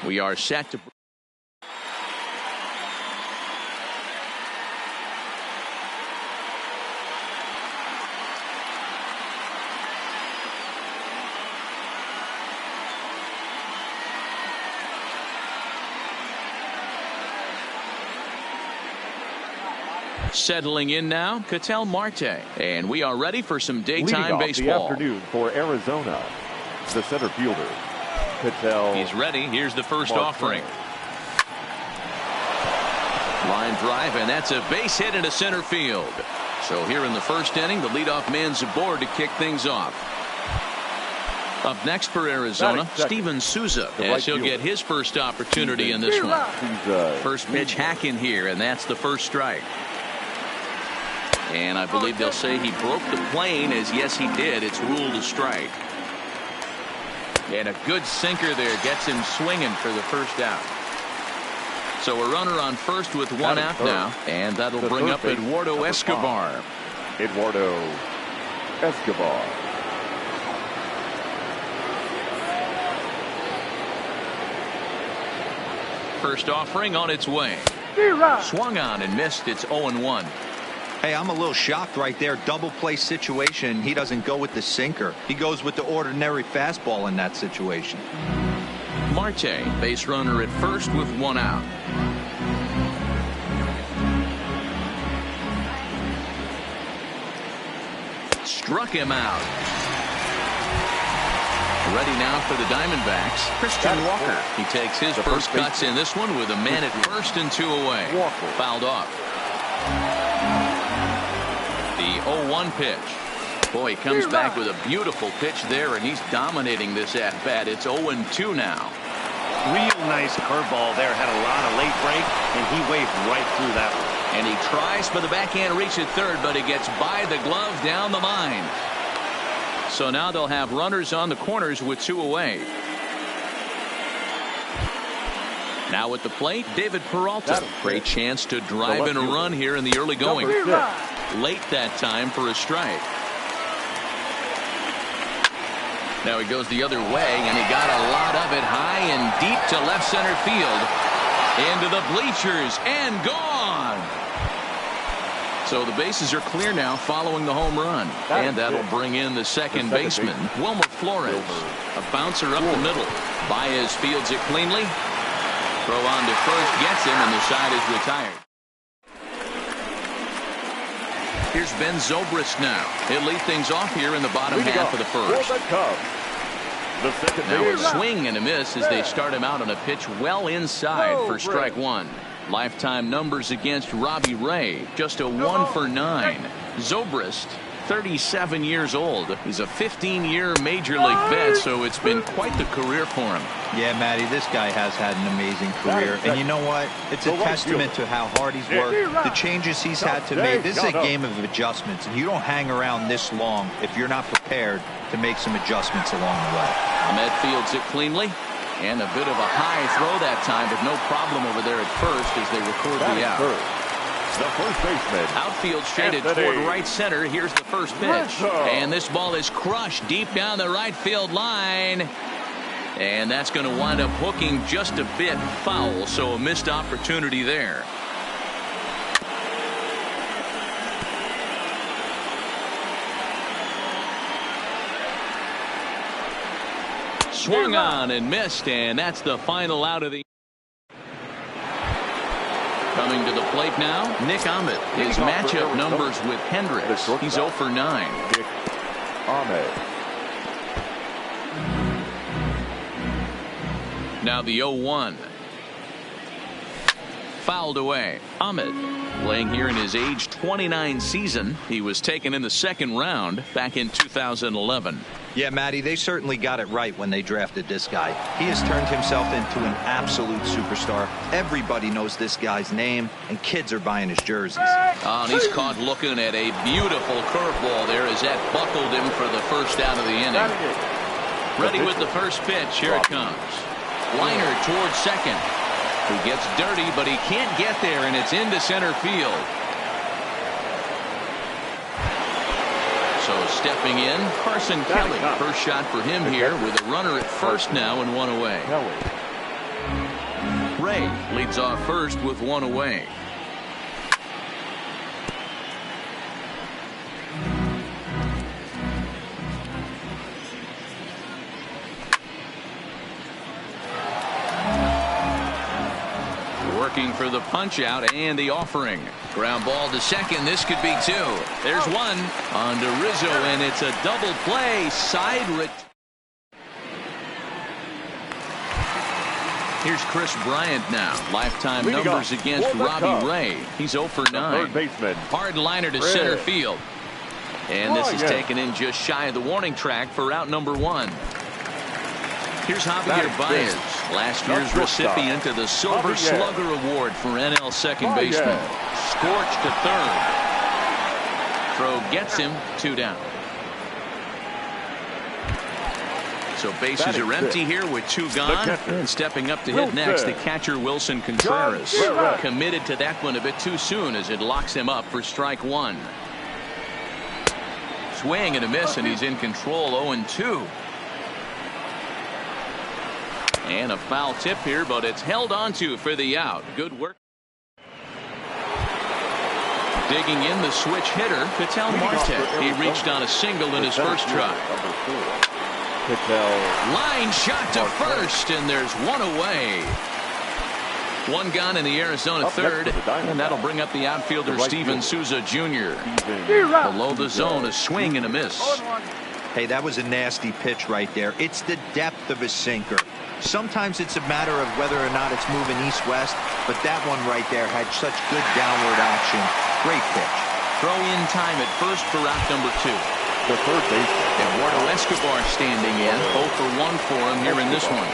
We are set to. Settling in now, Ketel Marte. And we are ready for some daytime baseball. The afternoon for Arizona, the center fielder, Ketel. He's ready. Here's the first offering. Line drive, and that's a base hit into center field. So here in the first inning, the leadoff man's aboard to kick things off. Up next for Arizona, Steven Souza, as he'll get his first opportunity in this one. First pitch hack in here, and that's the first strike. And I believe they'll say he broke the plane, as yes he did. It's ruled a strike. And a good sinker there gets him swinging for the first out. So a runner on first with one out now, and that'll bring up Eduardo Escobar. Eduardo Escobar. First offering on its way. Swung on and missed. It's 0-1. Hey, I'm a little shocked right there. Double play situation. He doesn't go with the sinker. He goes with the ordinary fastball in that situation. Marte, base runner at first with one out. Struck him out. Ready now for the Diamondbacks, Christian Walker. He takes his first cuts in this one with a man at first and two away. Fouled off. The 0-1 pitch. Boy, he comes back with a beautiful pitch there, and he's dominating this at-bat. It's 0-2 now. Real nice curveball there. Had a lot of late break, and he waved right through that one. And he tries for the backhand reach at third, but he gets by the glove down the line. So now they'll have runners on the corners with two away. Now at the plate, David Peralta. Great chance to drive in a run here in the early going. Late that time for a strike. Now he goes the other way, and he got a lot of it high and deep to left center field. Into the bleachers and gone. So the bases are clear now following the home run. And that'll bring in the second baseman, Wilmer Flores. A bouncer up the middle. Baez fields it cleanly. Throw on to first gets him, and the side is retired. Here's Ben Zobrist now. He'll lead things off here in the bottom half of the first. Now a swing and a miss as they start him out on a pitch well inside for strike one. Lifetime numbers against Robbie Ray, just a 1 for 9. Zobrist, 37 years old. He's a 15-year major league vet, so it's been quite the career for him. Yeah, Matty, this guy has had an amazing career. And you know what? It's a testament to how hard he's worked, the changes he's had to make. This is a game of adjustments, and you don't hang around this long if you're not prepared to make some adjustments along the way. Ahmed fields it cleanly. And a bit of a high throw that time, but no problem over there at first as they record the out. The first baseman. Outfield shaded toward right center. Here's the first pitch. And this ball is crushed deep down the right field line. And that's going to wind up hooking just a bit foul, so a missed opportunity there. Swung on and missed, and that's the final out of the. Coming to the plate now, Nick Ahmed. His matchup numbers with Hendricks. He's 0 for 9. Nick Ahmed. Now the 0-1. Fouled away. Ahmed playing here in his age 29 season. He was taken in the second round back in 2011. Yeah, Matty, they certainly got it right when they drafted this guy. He has turned himself into an absolute superstar. Everybody knows this guy's name, and kids are buying his jerseys. And he's caught looking at a beautiful curveball there as that buckled him for the first out of the inning. Ready with the first pitch. Here it comes. Liner towards second. He gets dirty, but he can't get there, and it's into center field. So stepping in, Carson Kelly. First shot for him here with a runner at first now and one away. play. Leads off first with one away. Working for the punch out and the offering. Ground ball to second. This could be two. There's one on to Rizzo, and it's a double play. Here's Chris Bryant now. Lifetime numbers against Robbie Ray. He's 0 for 9. Hard liner to center field. And this is taken in just shy of the warning track for out number 1. Here's Javier Baez, last year's recipient of the Silver Slugger Award for NL second baseman. Scorched to third. Throw gets him 2 down. So bases are empty here with 2 gone. And stepping up to hit next, the catcher Wilson Contreras. Committed to that one a bit too soon as it locks him up for strike 1. Swing and a miss, and he's in control. 0-2. And a foul tip here, but it's held onto for the out. Good work. Digging in the switch hitter, Ketel Marte. He reached on a single in his first try. Line shot to first, and there's one away. 1 gone in the Arizona third, and that'll bring up the outfielder Steven Souza Jr. Below the zone, a swing and a miss. Hey, that was a nasty pitch right there. It's the depth of a sinker. Sometimes it's a matter of whether or not it's moving east-west, but that one right there had such good downward action. Great pitch. Throw in time at first for out number 2. The third baseman. Eduardo Escobar standing in. 0 for 1 for him here in this one.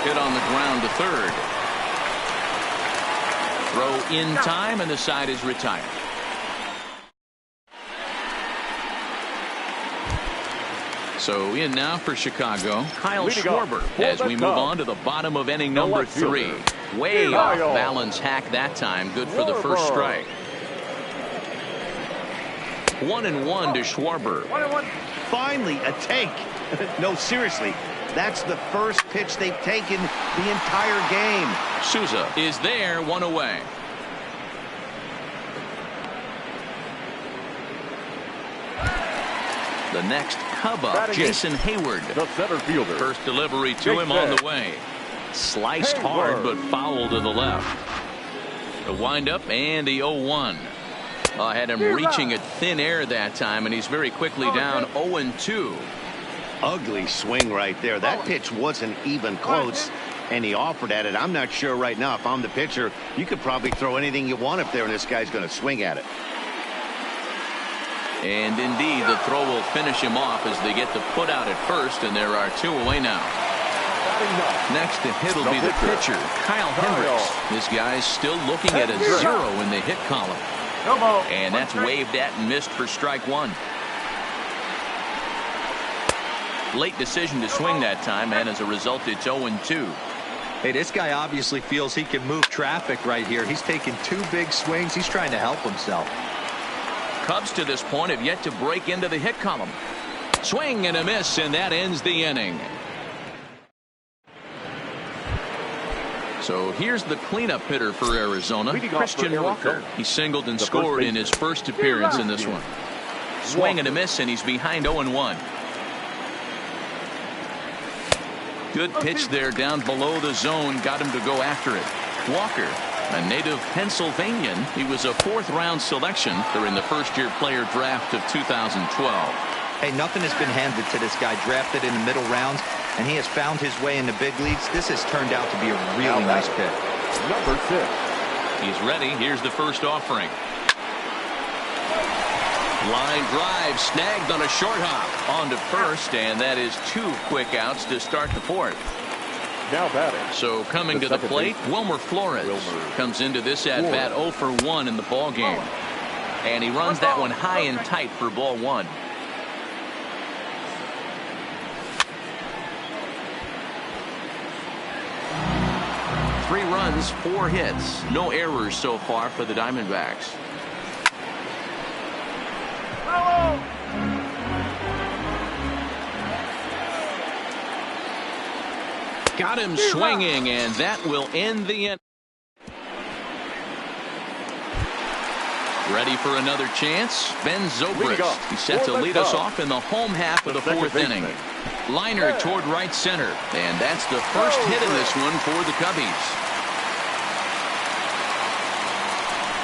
Hit on the ground to third. Throw in time, and the side is retired. So in now for Chicago, Kyle Schwarber, as we move on to the bottom of inning number 3. Way off balance hack that time. Good for the first strike. 1-1 to Schwarber. Finally a take. No, seriously. That's the first pitch they've taken the entire game. Souza is there, 1 away. The next Cub up, Jason Hayward. The center fielder. First delivery to him on the way. Sliced hard, but foul to the left. The windup and the 0-1. Had him reaching at thin air that time, and he's very quickly down 0-2. Ugly swing right there. That pitch wasn't even close, and he offered at it. I'm not sure right now if I'm the pitcher. You could probably throw anything you want up there, and this guy's going to swing at it. And indeed, the throw will finish him off as they get the put out at first, and there are 2 away now. Next to hit will be the pitcher, Kyle Hendricks. This guy's still looking at a 0 in the hit column. And that's waved at and missed for strike 1. Late decision to swing that time, and as a result, it's 0-2. Hey, this guy obviously feels he can move traffic right here. He's taking 2 big swings. He's trying to help himself. Cubs to this point have yet to break into the hit column. Swing and a miss, and that ends the inning. So here's the cleanup hitter for Arizona, Christian Walker. He singled and scored in his first appearance in this one. Swing and a miss, and he's behind 0-1. Good pitch there down below the zone, got him to go after it. Walker, a native Pennsylvanian, he was a 4th-round selection during the first-year player draft of 2012. Hey, nothing has been handed to this guy. Drafted in the middle rounds, and he has found his way in the big leagues. This has turned out to be a really nice pick. Number 6. He's ready. Here's the first offering. Line drive snagged on a short hop onto first, and that is 2 quick outs to start the 4th. Now batting. So coming to the plate, Wilmer Flores comes into this at bat 0 for 1 in the ball game, and he runs that one high and tight for ball 1. Three runs, 4 hits, no errors so far for the Diamondbacks. Got him swinging, and that will end the inning. Ready for another chance. Ben Zobrist. He's set to lead us off in the home half of the fourth inning. Liner toward right center, and that's the first hit of this one for the Cubbies.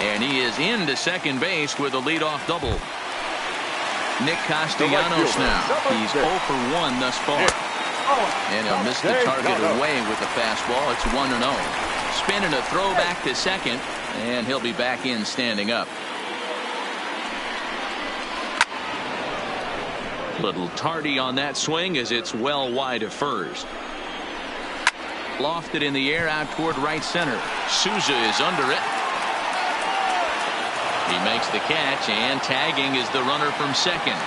And he is into second base with a leadoff double. Nick Castellanos now. He's 0 for 1 thus far. And he'll miss the target away with the fastball. It's 1-0. Spinning a throw back to second, and he'll be back in standing up. Little tardy on that swing as it's well wide of first. Lofted in the air out toward right center. Souza is under it. He makes the catch, and tagging is the runner from second.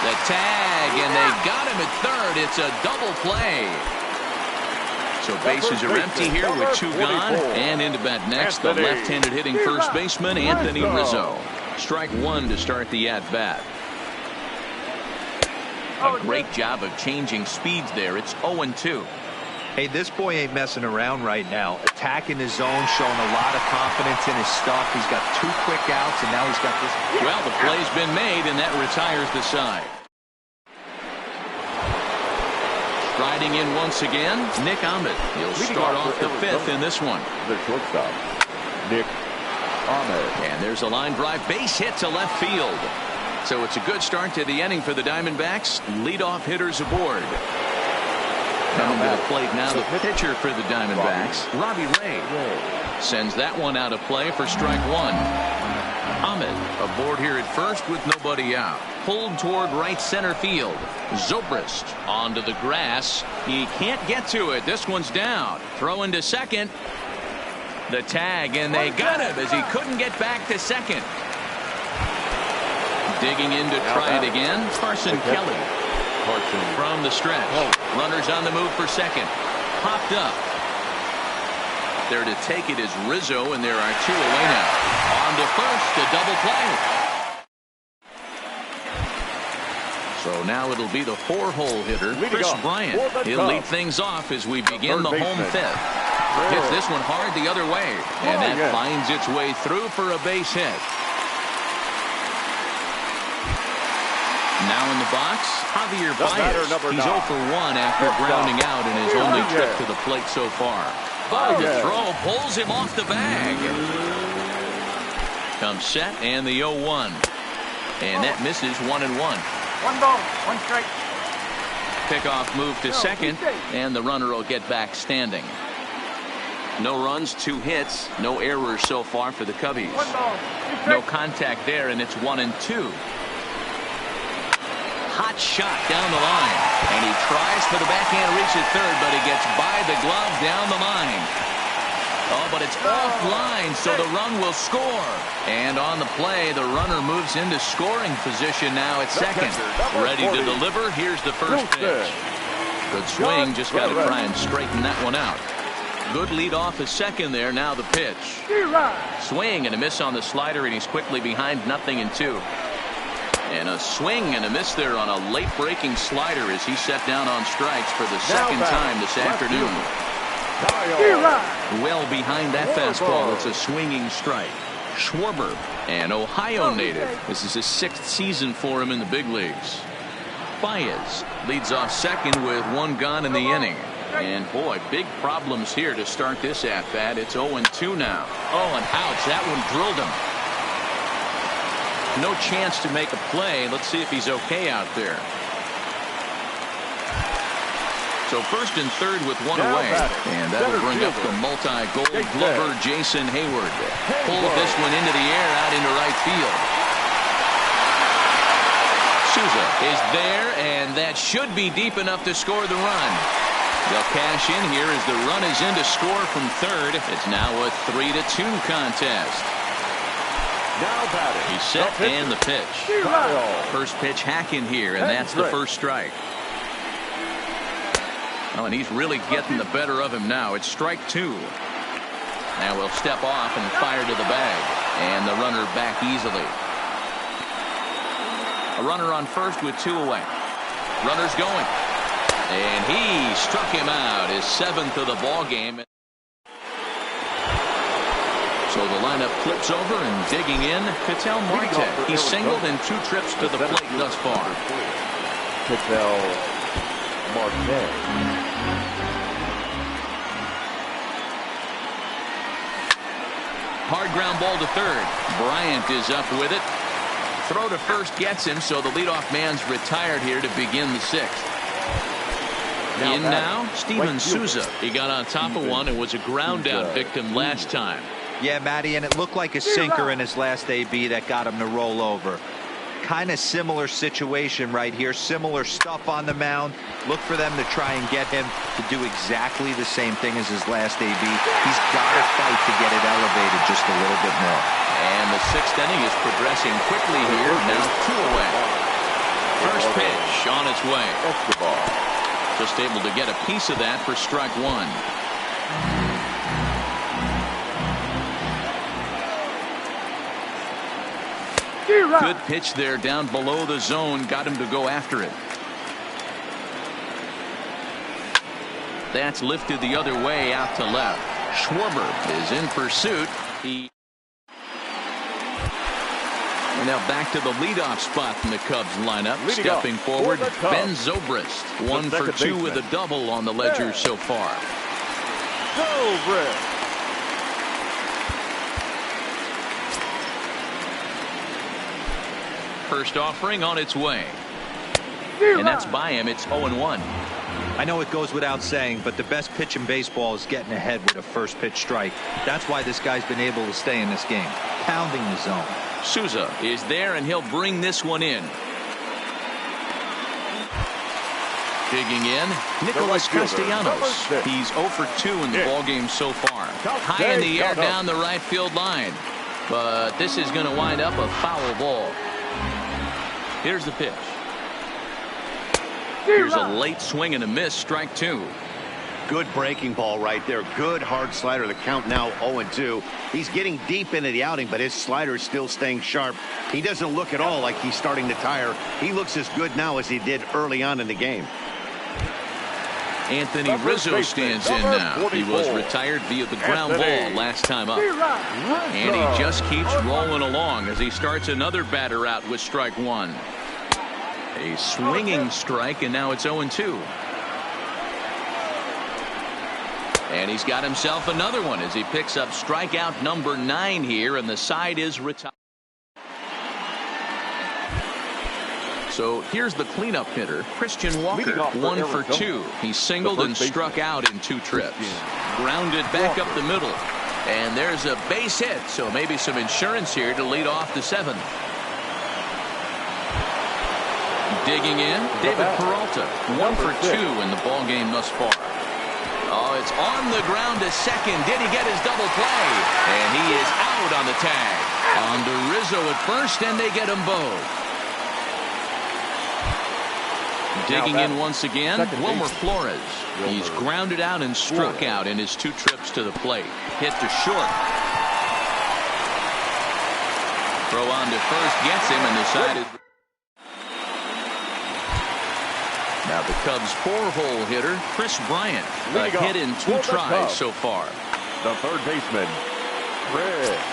The tag, and they got him at third. It's a double play. So bases are empty here with 2 gone. And into bat next, the left-handed hitting first baseman, Anthony Rizzo. Strike 1 to start the at-bat. A great job of changing speeds there. It's 0-2. Hey, this boy ain't messing around right now. Attacking his zone, showing a lot of confidence in his stuff. He's got 2 quick outs, and now he's got this. Well, the play's been made, and that retires the side. Striding in once again, Nick Ahmed. He'll start off the 5th in this one. The shortstop, Nick Ahmed. And there's a line drive base hit to left field. So it's a good start to the inning for the Diamondbacks. Leadoff hitters aboard. Coming to the plate now, the pitcher for the Diamondbacks, Robbie Ray. Sends that one out of play for strike 1. Ahmed aboard here at first with nobody out. Pulled toward right center field. Zobrist onto the grass. He can't get to it. This one's down. Throwing to second. The tag, and they got him as he couldn't get back to second. Digging in to try it again, Carson Kelly. From the stretch. Runners on the move for second. Popped up. There to take it is Rizzo, and there are 2 away now. On to first, a double play. So now it'll be the 4-hole hitter, Chris Bryant. He'll lead things off as we begin the home 5th. Hits this one hard the other way, and that finds its way through for a base hit. Now in the box, Javier Baez. He's 0 for 1 after grounding out in his only trip to the plate so far. The throw pulls him off the bag. Comes set, and the 0-1. And that misses 1-1. 1 ball, 1 strike. Pickoff move to second, and the runner will get back standing. No runs, 2 hits, no errors so far for the Cubbies. 1 ball, 2 No contact there, and it's 1-2. Hot shot down the line, and he tries for the backhand reach at third, but he gets by the glove down the line. Oh, but it's offline, so the run will score. And on the play, the runner moves into scoring position now at second. Ready to deliver. Here's the first pitch. Good swing, just got to try and straighten that one out. Good lead off at second there. Now the pitch. Swing and a miss on the slider, and he's quickly behind 0-2. And a swing and a miss there on a late-breaking slider as he's set down on strikes for the second time this afternoon. Well behind that fastball. It's a swinging strike. Schwarber, an Ohio native. This is his 6th season for him in the big leagues. Baez leads off second with 1 gone in the inning. And boy, big problems here to start this at-bat. It's 0-2 now. Oh, and ouch, that one drilled him. No chance to make a play. Let's see if he's okay out there. So first and third with 1 away. And that'll bring up the multi-gold glover Jason Hayward. Pulls this one into the air out into right field. Souza is there, and that should be deep enough to score the run. They'll cash in here as the run is in to score from third. It's now a 3-2 contest. Now batting. He's set and the pitch. First pitch hacking here, and that's the first strike. Oh, and he's really getting the better of him now. It's strike 2. Now we'll step off and fire to the bag. And the runner back easily. A runner on first with 2 away. Runner's going. And he struck him out, his 7th of the ball game. So the lineup flips over and digging in, Ketel Marte. He's singled in 2 trips to the plate thus far. Ketel Marte. Hard ground ball to third. Bryant is up with it. Throw to first gets him, so the leadoff man's retired here to begin the 6th. In now, Steven Souza. He got on top of one and was a ground out victim last time. Yeah, Matty, and it looked like a sinker in his last AB that got him to roll over. Kind of similar situation right here. Similar stuff on the mound. Look for them to try and get him to do exactly the same thing as his last AB. He's got to fight to get it elevated just a little bit more. And the 6th inning is progressing quickly here. Now 2 away. First pitch on its way. Just able to get a piece of that for strike 1. Good pitch there down below the zone. Got him to go after it. That's lifted the other way out to left. Schwarber is in pursuit. Now back to the leadoff spot in the Cubs lineup. Stepping forward, Ben Zobrist. 1 for 2 with a double on the ledger so far. Zobrist. First offering on its way. And that's by him. It's 0-1. I know it goes without saying, but the best pitch in baseball is getting ahead with a first pitch strike. That's why this guy's been able to stay in this game. Pounding the zone. Souza is there, and he'll bring this one in. Digging in, Nicholas Castellanos. He's 0 for 2 in the ballgame so far. High in the air down the right field line. But this is going to wind up a foul ball. Here's the pitch. Here's a late swing and a miss, strike 2. Good breaking ball right there. Good hard slider. The count now 0-2. He's getting deep into the outing, but his slider is still staying sharp. He doesn't look at all like he's starting to tire. He looks as good now as he did early on in the game. Anthony Rizzo stands in now. He was retired via the ground ball last time up. And he just keeps rolling along as he starts another batter out with strike 1. A swinging strike, and now it's 0-2. And he's got himself another one as he picks up strikeout number 9 here, and the side is retired. So here's the cleanup hitter, Christian Walker, 1 for 2. He singled and struck out in 2 trips. Grounded back up the middle. And there's a base hit, so maybe some insurance here to lead off the 7th. Digging in, David Peralta, 1 for 2 in the ballgame thus far. Oh, it's on the ground to second. Did he get his double play? And he is out on the tag. On to Rizzo at first, and they get them both. Digging in once again, Wilmer Flores. He's grounded out and struck out in his 2 trips to the plate. Hit to short. Throw on to first gets him and decided. Now the Cubs' 4-hole hitter, Chris Bryant. A hit in 2 tries so far. The third baseman.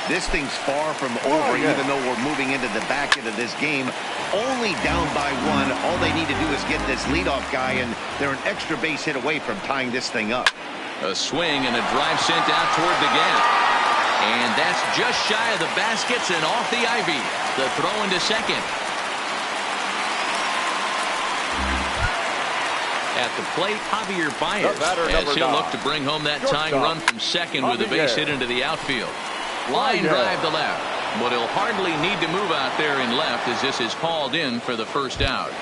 This thing's far from over, even though we're moving into the back end of this game. Only down by 1. All they need to do is get this leadoff guy, and they're an extra base hit away from tying this thing up. A swing and a drive sent out toward the gap. And that's just shy of the baskets and off the ivy. The throw into second. At the plate, Javier Baez, as he'll look to bring home that tying run from second with a base hit into the outfield. Line drive to left, but he'll hardly need to move out there in left as this is hauled in for the first out.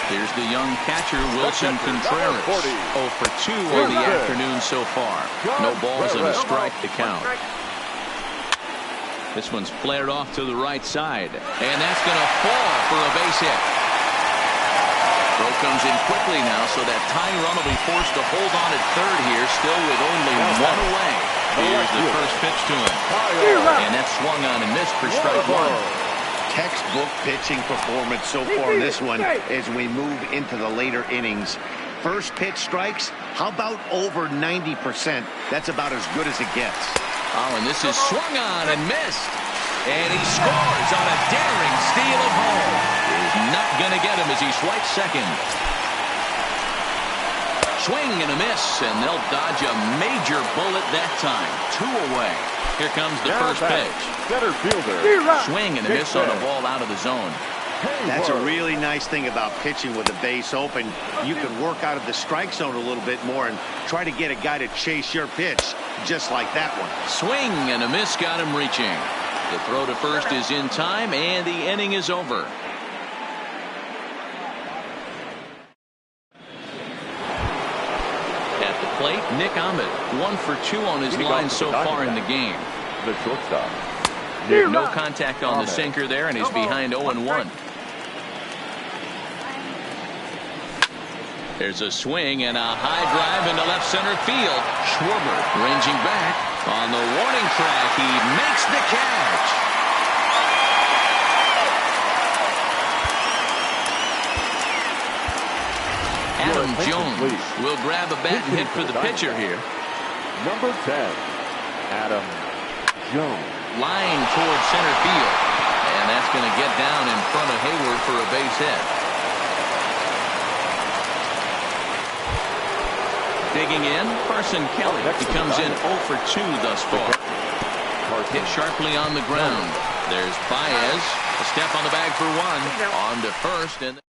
Here's the young catcher, Wilson Contreras. 0 for 2 on the afternoon so far. No balls and a strike to count. This one's flared off to the right side, and that's going to fall for a base hit. Throw comes in quickly now, so that tying run will be forced to hold on at third here, still with only 1 away. Here's the first pitch to him. And that's swung on and missed for strike 1. Textbook pitching performance so far in this one as we move into the later innings. First pitch strikes, how about over 90%? That's about as good as it gets. Oh, and this is swung on and missed. And he scores on a daring steal of home. Is not going to get him as he swipes second. Swing and a miss, and they'll dodge a major bullet that time. 2 away. Here comes the first pitch. Center fielder. Swing and a miss on a ball out of the zone. That's a really nice thing about pitching with the base open. You can work out of the strike zone a little bit more and try to get a guy to chase your pitch, just like that one. Swing and a miss got him reaching. The throw to first is in time, and the inning is over. At the plate, Nick Ahmed, 1 for 2 on his line so far in the game. The shortstop. No contact on the sinker there, and he's behind 0-1. There's a swing and a high drive into left center field. Schwarber ranging back on the warning track. He makes the catch. Adam Jones will grab a bat and hit for the pitcher here. Number 10, Adam Jones. Line towards center field. And that's going to get down in front of Hayward for a base hit. Digging in, Carson Kelly. He comes in 0 for 2 thus far. Hit sharply on the ground. There's Baez. A step on the bag for 1. On to first. And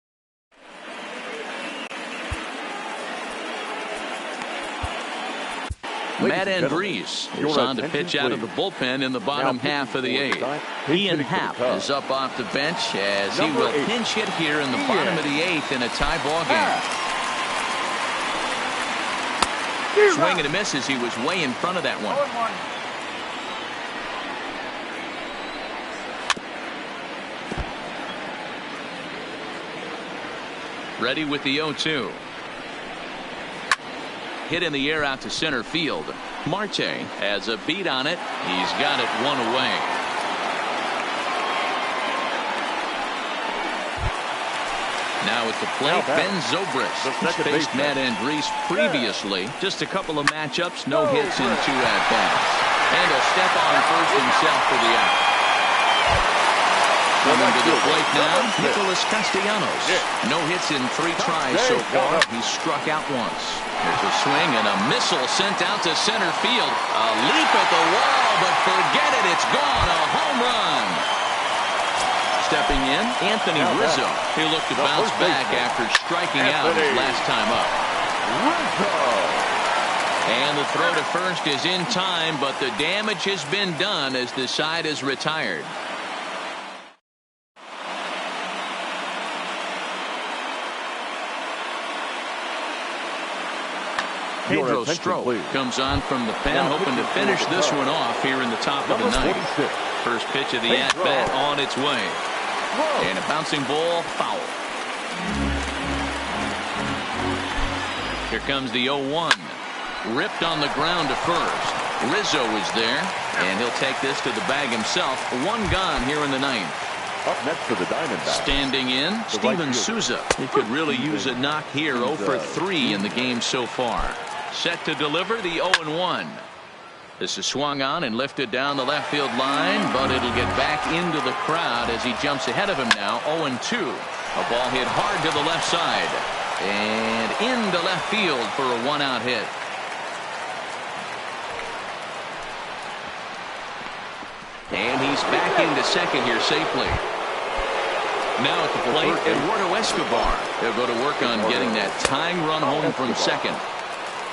Matt Andrees is on to pitch out of the bullpen in the bottom half of the 8th. Ian Happ is up off the bench as he will pinch hit here in the bottom of the 8th in a tie ball game. Swing and a miss as he was way in front of that one. Ready with the 0-2. Hit in the air out to center field. Marte has a beat on it. He's got it 1 away. Now at the plate, Ben Zobrist, who's faced Matt Andrees previously. Just a couple of matchups, no hits in 2 at-bats. And a step on first himself for the out. Coming to the plate now, Nicholas Castellanos. No hits in 3 tries so far. He struck out once. There's a swing and a missile sent out to center field. A leap at the wall, but forget it. It's gone. A home run. Stepping in, Anthony Rizzo. He looked to bounce back after striking out his last time up. And the throw to first is in time, but the damage has been done as the side is retired. Pedro Strop comes on from the pen, hoping to finish this one off here in the top of the 9th. First pitch of the at-bat on its way. And a bouncing ball, foul. Here comes the 0-1. Ripped on the ground to first. Rizzo is there, and he'll take this to the bag himself. 1 gone here in the 9th. Up next for the Diamondbacks. Standing in, Steven Souza. He could really use a knock here. 0 for 3 in the game so far. Set to deliver the 0-1. This is swung on and lifted down the left field line, but it'll get back into the crowd as he jumps ahead of him now. 0-2. A ball hit hard to the left side and into left field for a 1-out hit. And he's back into second here safely. Now at the plate, Eduardo Escobar. He'll go to work on getting that tying run home from second.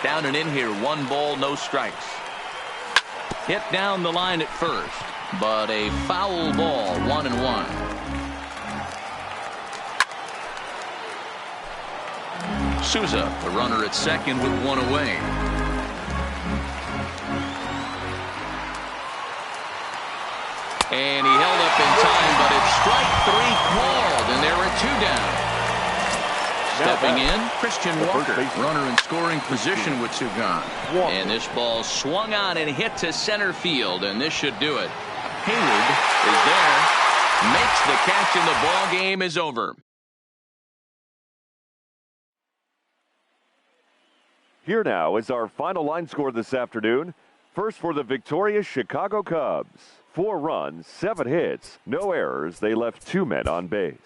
Down and in here, 1 ball, no strikes. Hit down the line at first, but a foul ball, 1-1. Souza, the runner at second with 1 away. And he held up in time, but it's strike 3 called, and there are 2 down. Stepping in, Christian Walker, runner in scoring position with 2 gone. And this ball swung on and hit to center field, and this should do it. Hayward is there. Makes the catch and the ball game is over. Here now is our final line score this afternoon. First for the victorious Chicago Cubs. 4 runs, 7 hits, no errors. They left 2 men on base.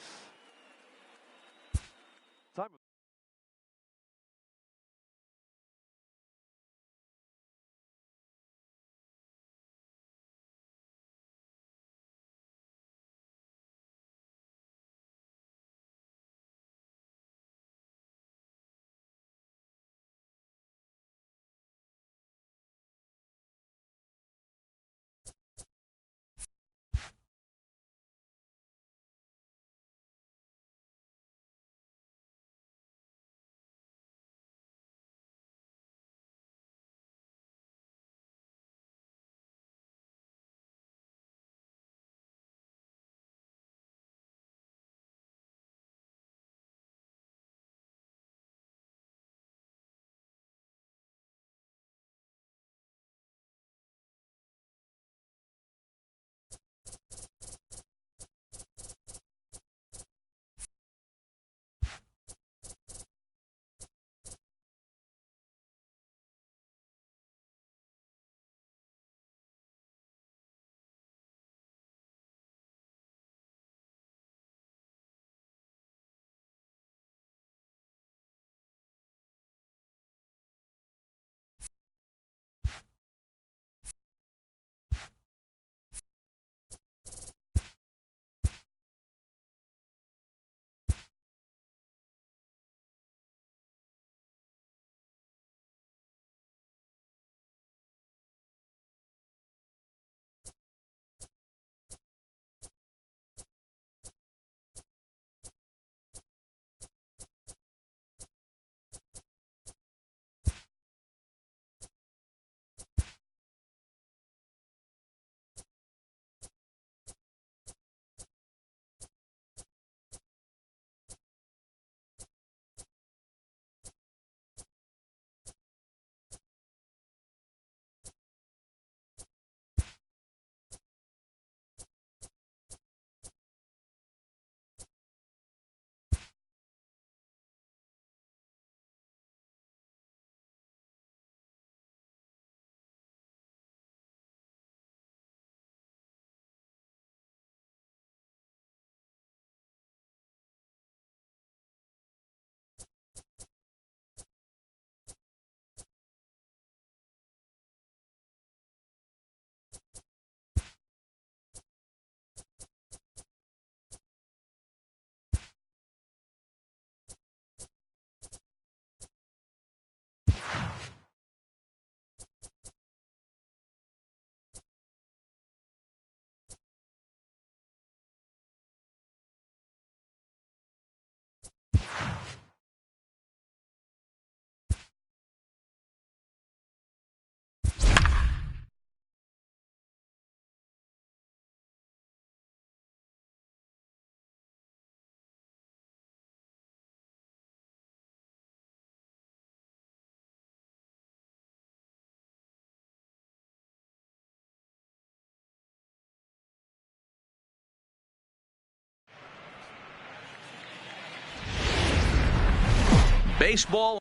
Baseball.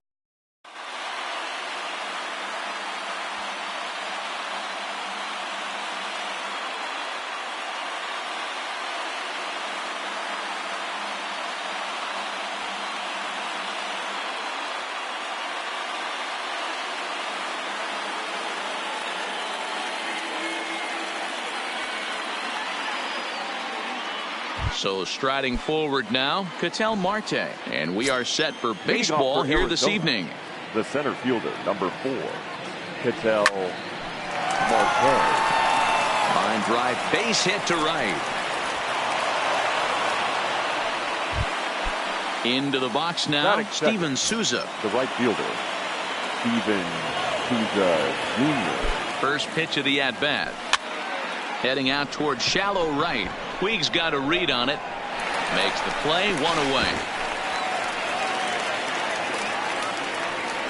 So striding forward now, Ketel Marte. And we are set for baseball here this evening. The center fielder, number 4, Ketel Marte. Line drive, base hit to right. Into the box now, Steven Souza. The right fielder, Steven Souza Jr. First pitch of the at-bat. Heading out towards shallow right. Puig's got a read on it. Makes the play, 1 away.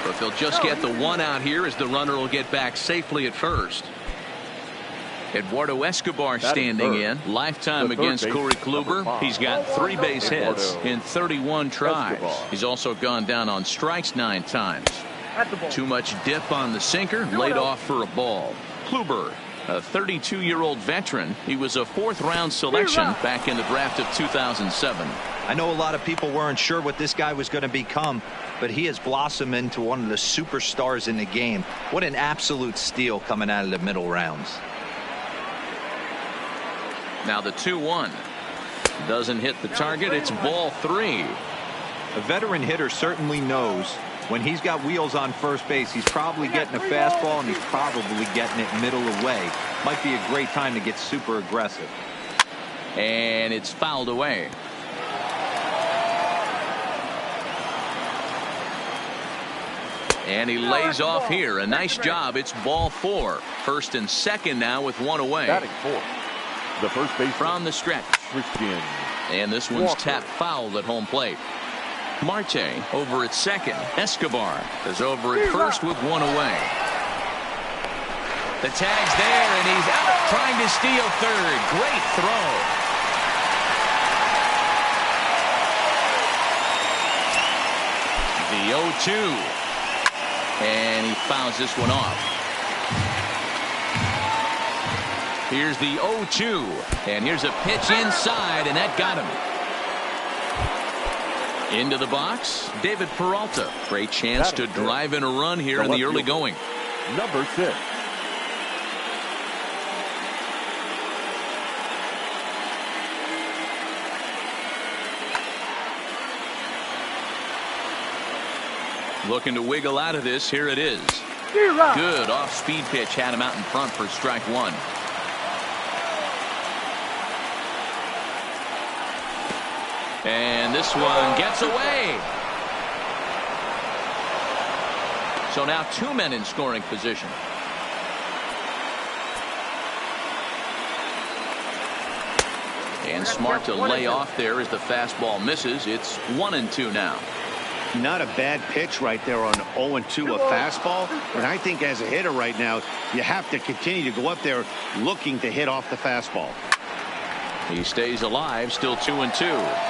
But they'll just get the 1 out here as the runner will get back safely at first. Eduardo Escobar standing in. Lifetime against Corey Kluber. He's got 3 base hits in 31 tries. He's also gone down on strikes 9 times. Too much dip on the sinker. Laid off for a ball. Kluber, a 32-year-old veteran. He was a 4th-round selection back in the draft of 2007. I know a lot of people weren't sure what this guy was going to become, but he has blossomed into one of the superstars in the game. What an absolute steal coming out of the middle rounds. Now the 2-1. Doesn't hit the target. It's ball 3. A veteran hitter certainly knows when he's got wheels on first base, he's probably getting a fastball, and he's probably getting it middle away. Might be a great time to get super aggressive. And it's fouled away. And he lays off here. A nice job. It's ball 4. First and second now with 1 away. Batting 4. The first base from the stretch. Christian. And this one's tapped foul at home plate. Marte over at second. Escobar is over at first with 1 away. The tag's there, and he's out trying to steal third. Great throw. The 0-2. And he fouls this one off. Here's the 0-2. And here's a pitch inside, and that got him. Into the box, David Peralta. Great chance to drive in a run here in the early going. Number 6. Looking to wiggle out of this. Here it is. Good off-speed pitch. Had him out in front for strike 1. And this one gets away. So now 2 men in scoring position. And smart to lay off there as the fastball misses. It's 1-2 now. Not a bad pitch right there on 0-2, a fastball. And I think as a hitter right now, you have to continue to go up there looking to hit off the fastball. He stays alive, still 2-2.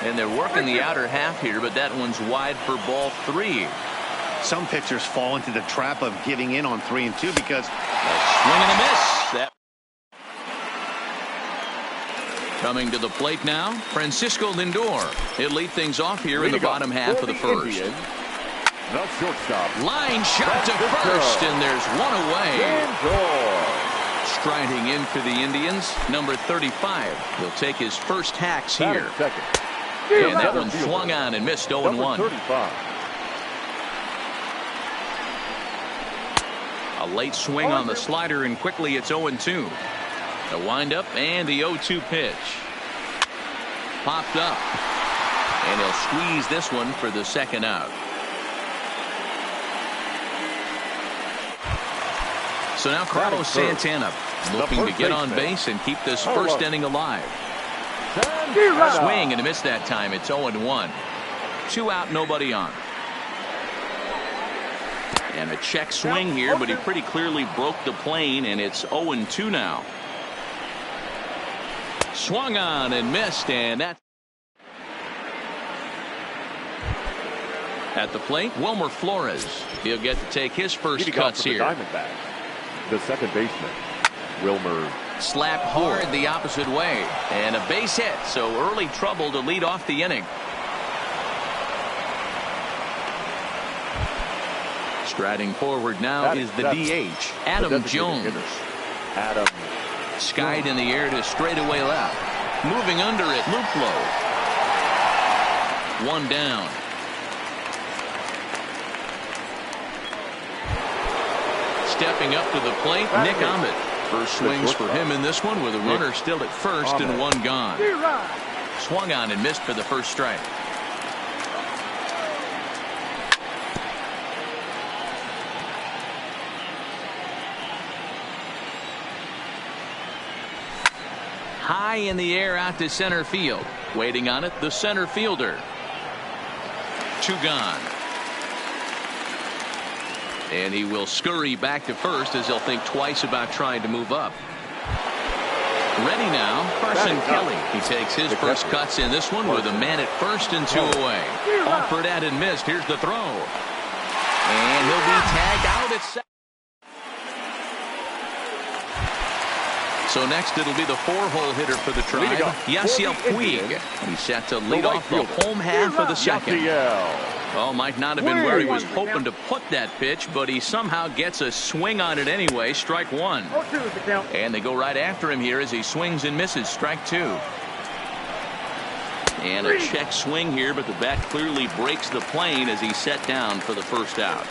And they're working the outer half here, but that one's wide for ball 3. Some pitchers fall into the trap of giving in on 3 and 2 because swing and a miss. That coming to the plate now, Francisco Lindor. He'll lead things off here in the bottom half of the first. The shortstop. Line shot to first, and there's 1 away. Striding in for the Indians, number 35. He'll take his first hacks here. And that one swung on and missed 0-1. A late swing on the slider, and quickly it's 0-2. The windup and the 0-2 pitch. Popped up. And he'll squeeze this one for the second out. So now Carlos Santana looking to get on base and keep this first inning alive. Swing and a miss that time. It's 0-1. 2 out, nobody on. And a check swing here, but he pretty clearly broke the plane, and it's 0-2 now. Swung on and missed, and that's at the plate. Wilmer Flores. He'll get to take his first cuts here. The second baseman, Wilmer. Slapped hard the opposite way, and a base hit, so early trouble to lead off the inning. Striding forward now is the DH, Adam Jones. Adam. Skied in the air to straightaway left. Moving under it, Luplo. 1 down. Stepping up to the plate, Nick Ahmed. First swings for him in this one with a runner still at first and 1 gone. Swung on and missed for the first strike. High in the air out to center field. Waiting on it, the center fielder. 2 gone. And he will scurry back to first as he'll think twice about trying to move up. Ready now, Carson Kelly. He takes his first cuts in this one with a man at first and 2 away. Offered at and missed. Here's the throw. And he'll be tagged out at second. So next it'll be the 4-hole hitter for the Tribe, Yasiel Puig. He's set to lead off the home half of the second. Well, might not have been where he was hoping to put that pitch, but he somehow gets a swing on it anyway. Strike one. And they go right after him here as he swings and misses. Strike two. And a check swing here, but the bat clearly breaks the plane as he's set down for the first out.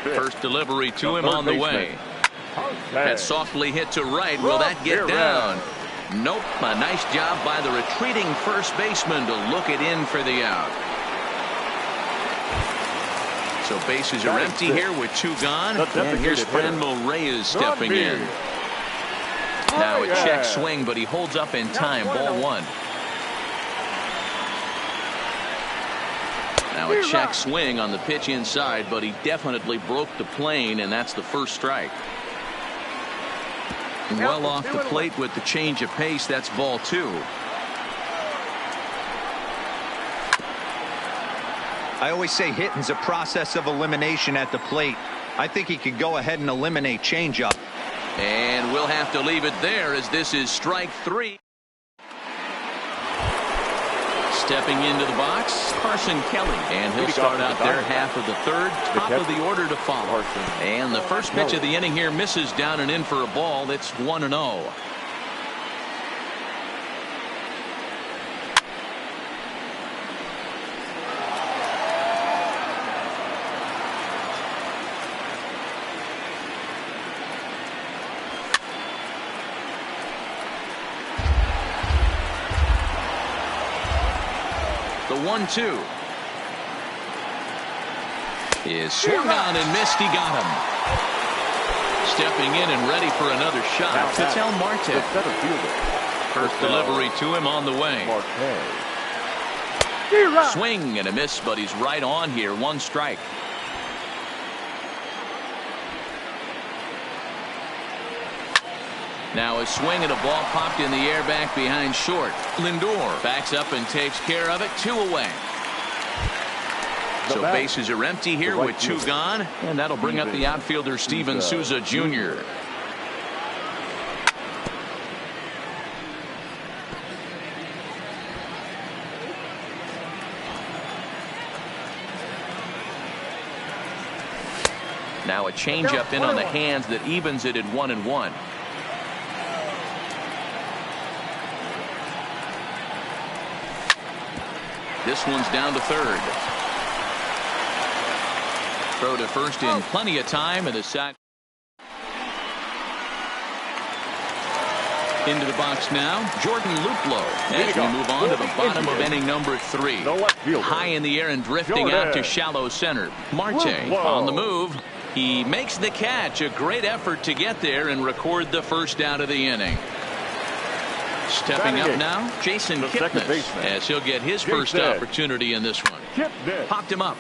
First delivery to him on the way. That's softly hit to right. Will that get down? Nope. A nice job by the retreating first baseman to look it in for the out. So bases are empty here with 2 gone. And here's Franmil Reyes stepping in. Now a check swing, but he holds up in time. Ball 1. Now a check swing on the pitch inside, but he definitely broke the plane, and that's the first strike. Well off the plate with the change of pace. That's ball 2. I always say hitting's a process of elimination at the plate. I think he could go ahead and eliminate changeup. And we'll have to leave it there as this is strike 3. Stepping into the box, Carson Kelly. And he'll start out there half of the third, top of the order to follow. And the first pitch of the inning here misses down and in for a ball. It's 1-0. The 1-2 is swung on and missed. He got him. Stepping in and ready for another shot. Ketel Marte. First delivery to him on the way. Swing and a miss, but he's right on here. 1 strike. Now a swing and a ball popped in the air back behind short. Lindor backs up and takes care of it. 2 away. So bases are empty here with 2 gone, and that'll bring up the outfielder Steven Souza Jr. Now a changeup in on the hands that evens it at 1-1. This one's down to third. Throw to first in plenty of time, and the sack. Into the box now, Jordan Luplow. As we move on to the bottom of inning number 3. High in the air and drifting out to shallow center. Marte on the move. He makes the catch. A great effort to get there and record the first out of the inning. Stepping up now, Jason Kipnis, as he'll get his first opportunity in this one. Popped him up.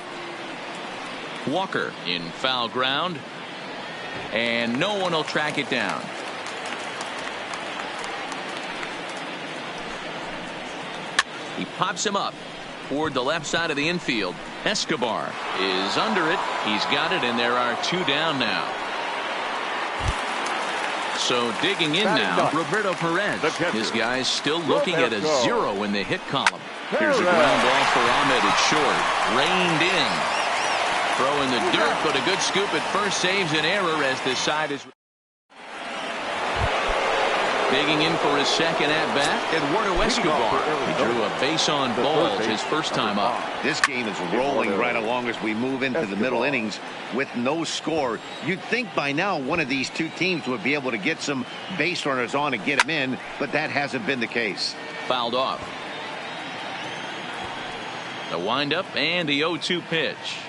Walker in foul ground, and no one will track it down. He pops him up toward the left side of the infield. Escobar is under it. He's got it, and there are 2 down now. So digging in now, Roberto Perez. This guy's still looking at a 0 in the hit column. Here's a ground ball for Ahmed at short. Reined in. Throw in the dirt, but a good scoop at first saves an error as this side is digging in for his second at-bat. Eduardo Escobar. He drew a base on balls his first time up. This game is rolling right along as we move into the middle innings with no score. You'd think by now one of these 2 teams would be able to get some base runners on and get them in, but that hasn't been the case. Fouled off. The windup and the 0-2 pitch.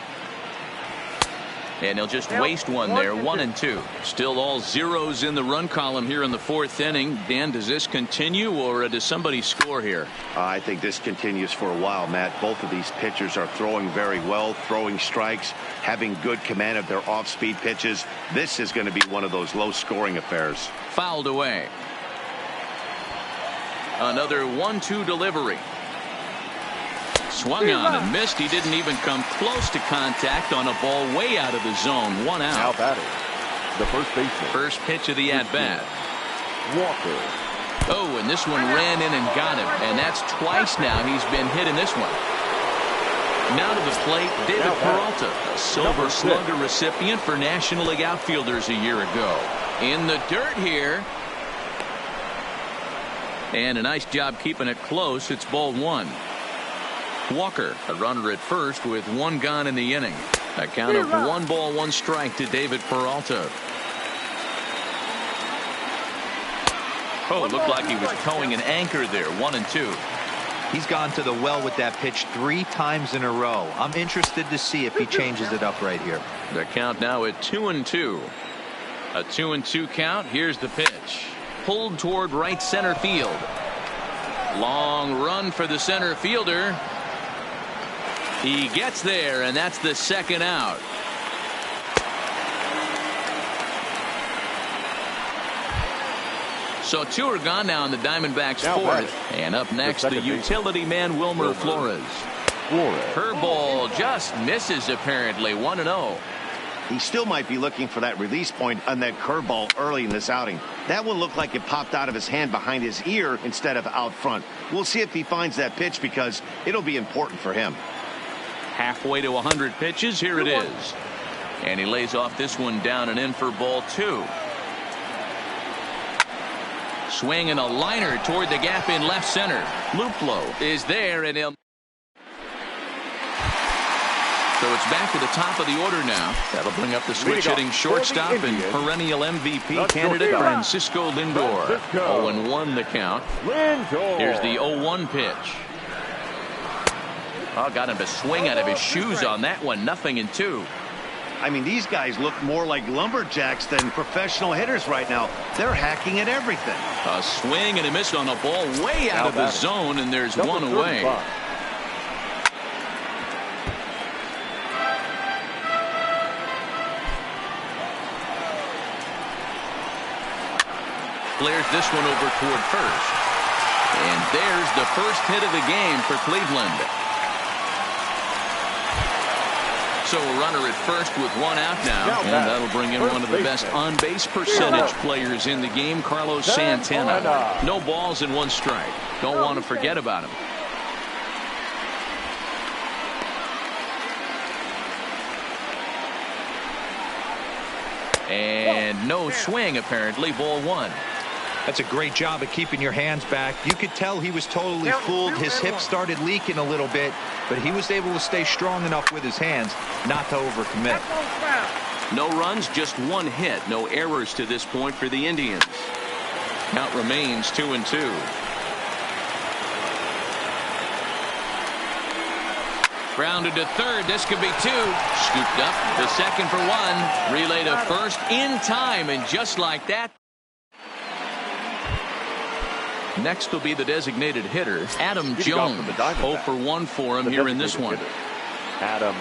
And he'll just waste one there, 1-2. Still all zeros in the run column here in the fourth inning. Dan, does this continue, or does somebody score here? I think this continues for a while, Matt. Both of these pitchers are throwing very well, throwing strikes, having good command of their off-speed pitches. This is going to be one of those low-scoring affairs. Fouled away. Another 1-2 delivery. Swung on and missed. He didn't even come close to contact on a ball way out of the zone. 1 out. Now batting, the first baseman. First pitch of the at-bat. Walker. Oh, and this one ran in and got him. And that's twice now he's been hit in this one. Now to the plate, David Peralta, a Silver Slugger recipient for National League outfielders a year ago. In the dirt here. And a nice job keeping it close. It's ball 1. Walker, a runner at first with 1 gone in the inning. A count of 1 ball, 1 strike to David Peralta. Oh, it looked like he was towing an anchor there. 1-2. He's gone to the well with that pitch 3 times in a row. I'm interested to see if he changes it up right here. The count now at 2-2. A 2-2 count. Here's the pitch. Pulled toward right center field. Long run for the center fielder. He gets there, and that's the second out. So 2 are gone now in the Diamondbacks' fourth. And up next, the utility man, Wilmer Flores. Her ball just misses, apparently. 1-0. He still might be looking for that release point on that curveball early in this outing. That one looked like it popped out of his hand behind his ear instead of out front. We'll see if he finds that pitch, because it'll be important for him. Halfway to 100 pitches. Here it is. And he lays off this one down and in for ball 2. Swing and a liner toward the gap in left center. Luplow is there, and he'll. So it's back to the top of the order now. That'll bring up the switch-hitting shortstop and perennial MVP candidate Francisco Lindor. 0-1 the count. Here's the 0-1 pitch. Oh, got him to swing out of his shoes on that one. 0-2. I mean, these guys look more like lumberjacks than professional hitters right now. They're hacking at everything. A swing and a miss on a ball way out of the zone, and there's 1 away. Flares this one over toward first. And there's the first hit of the game for Cleveland. So a runner at first with 1 out now. And that'll bring in one of the best on-base percentage players in the game, Carlos Santana. No balls and 1 strike. Don't want to forget about him. And no swing, apparently. Ball 1. That's a great job of keeping your hands back. You could tell he was totally fooled. His hip started leaking a little bit, but he was able to stay strong enough with his hands not to overcommit. No runs, just 1 hit. No errors to this point for the Indians. Count remains 2-2. Grounded to third. This could be 2. Scooped up to second for 1. Relay to first in time, and just like that. Next will be the designated hitter, Adam Jones. 0 for 1 for him here in this one. Adam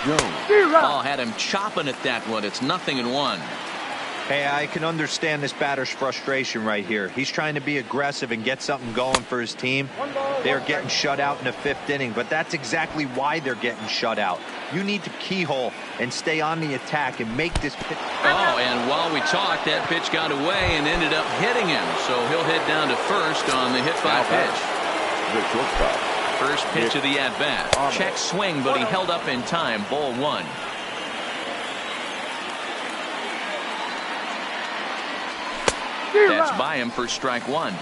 Jones. Oh, had him chopping at that one. It's 0-1. Hey, I can understand this batter's frustration right here. He's trying to be aggressive and get something going for his team. They're getting shut out in the 5th inning, but that's exactly why they're getting shut out. You need to keyhole and stay on the attack and make this pitch. Oh, and while we talked, that pitch got away and ended up hitting him. So he'll head down to first on the hit-by pitch. The shortstop. First pitch of the at-bat. Check swing, but he held up in time. Ball 1. That's by him for strike 1.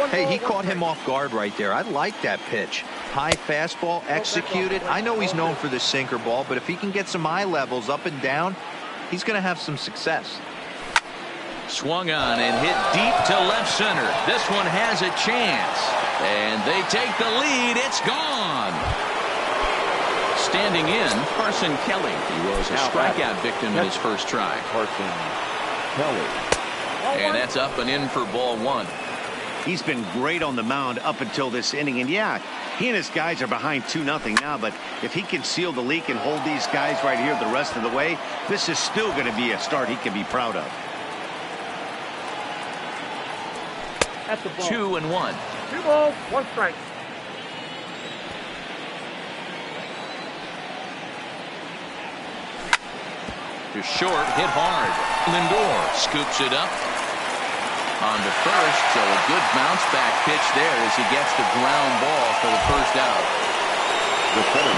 Hey, he caught him off guard right there. I like that pitch. High fastball executed. I know he's known for the sinker ball, but if he can get some eye levels up and down, he's going to have some success. Swung on and hit deep to left center. This one has a chance. And they take the lead. It's gone. standing in, Carson Kelly. He was a strikeout victim in his first try. Carson Kelly. And that's up and in for ball one. He's been great on the mound up until this inning. And yeah, he and his guys are behind 2-0 now. But if he can seal the leak and hold these guys right here the rest of the way, this is still going to be a start he can be proud of. That's the ball. 2-1. 2 balls, 1 strike. To short, hit hard. Lindor scoops it up. On to first, so a good bounce back pitch there as he gets the ground ball for the first out.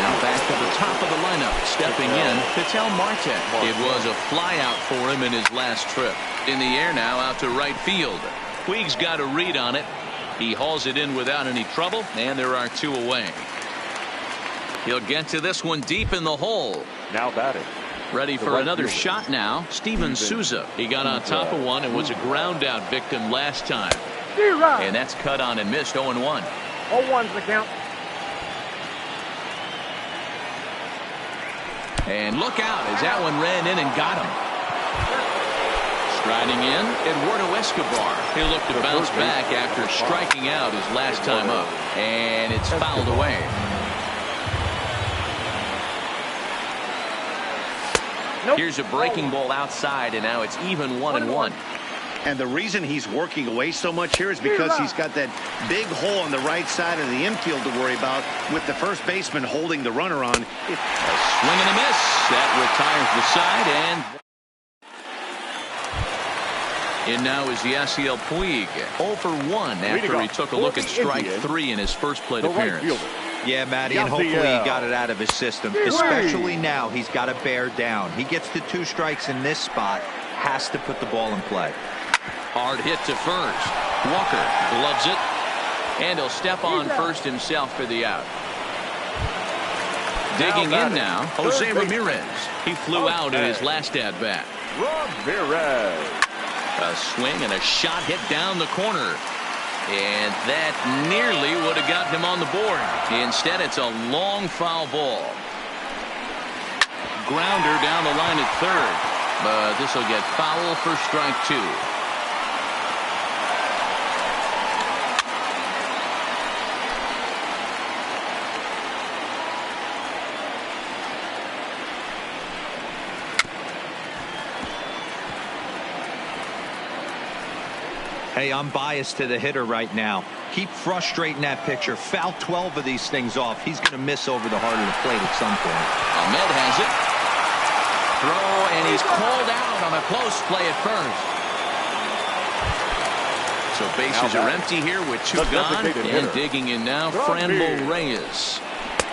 Now back to the top of the lineup, stepping in, Ketel Marte. It was a fly out for him in his last trip. In the air now, out to right field. Puig's got a read on it. He hauls it in without any trouble, and there are 2 away. He'll get to this one deep in the hole. Now batting. Ready for another shot now. Steven Souza. He got on top of one and was a ground out victim last time. And that's cut on and missed. 0-1. 0-1's the count. And look out as that one ran in and got him. Striding in, Eduardo Escobar. He'll look to bounce back after striking out his last time up. And it's fouled away. Nope. Here's a breaking ball outside, and now it's even 1-1. And the reason he's working away so much here is because he's got that big hole on the right side of the infield to worry about with the first baseman holding the runner on. A swing and a miss. That retires the side, and in now is Yasiel Puig. 0 for 1 after he took a look at strike 3 in his first plate appearance. Yeah, Matty, and hopefully he got it out of his system, especially now he's got to bear down. He gets the 2 strikes in this spot, has to put the ball in play. Hard hit to first. Walker gloves it, and he'll step on first himself for the out. Digging in now, Jose Ramirez. He flew out in his last at-bat. Ramirez. A swing and a shot hit down the corner. And that nearly would have gotten him on the board. Instead, it's a long foul ball. Grounder down the line at third. But this will get foul for strike 2. Hey, I'm biased to the hitter right now. Keep frustrating that pitcher. Foul 12 of these things off. He's going to miss over the heart of the plate at some point. Ahmed has it. Throw, and he's called out on a close play at first. So bases are empty here with 2 gone. And digging in now, Franmil Reyes.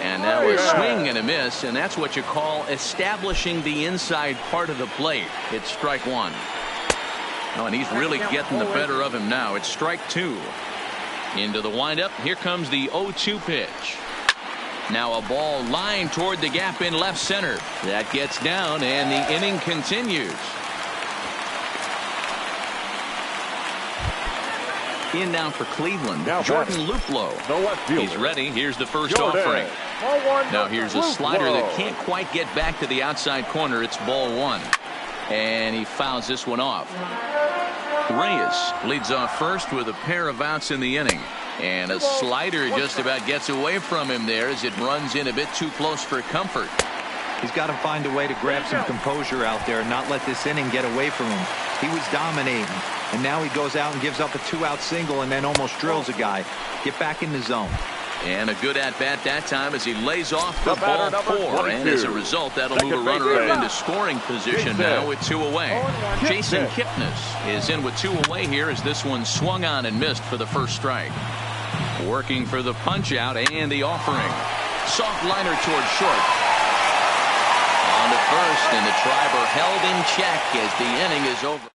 And now a swing and a miss, and that's what you call establishing the inside part of the plate. It's strike 1. Oh, and he's really getting the better of him now. It's strike 2. Into the windup. Here comes the 0-2 pitch. Now a ball lined toward the gap in left center. That gets down, and the inning continues. In now for Cleveland, Jordan Luplow. He's ready. Here's the first offering. Now here's a slider that can't quite get back to the outside corner. It's ball 1. And he fouls this one off. Reyes leads off first with a pair of outs in the inning. And a slider just about gets away from him there as it runs in a bit too close for comfort. He's got to find a way to grab some composure out there and not let this inning get away from him. He was dominating, and now he goes out and gives up a 2-out single and then almost drills a guy. Get back in the zone. And a good at-bat that time as he lays off for ball 4. And as a result, that'll move a runner up into scoring position now with 2 away. Jason Kipnis is in with 2 away here as this one swung on and missed for the first strike. Working for the punch-out and the offering. Soft liner toward short. On to first, and the Triber held in check as the inning is over.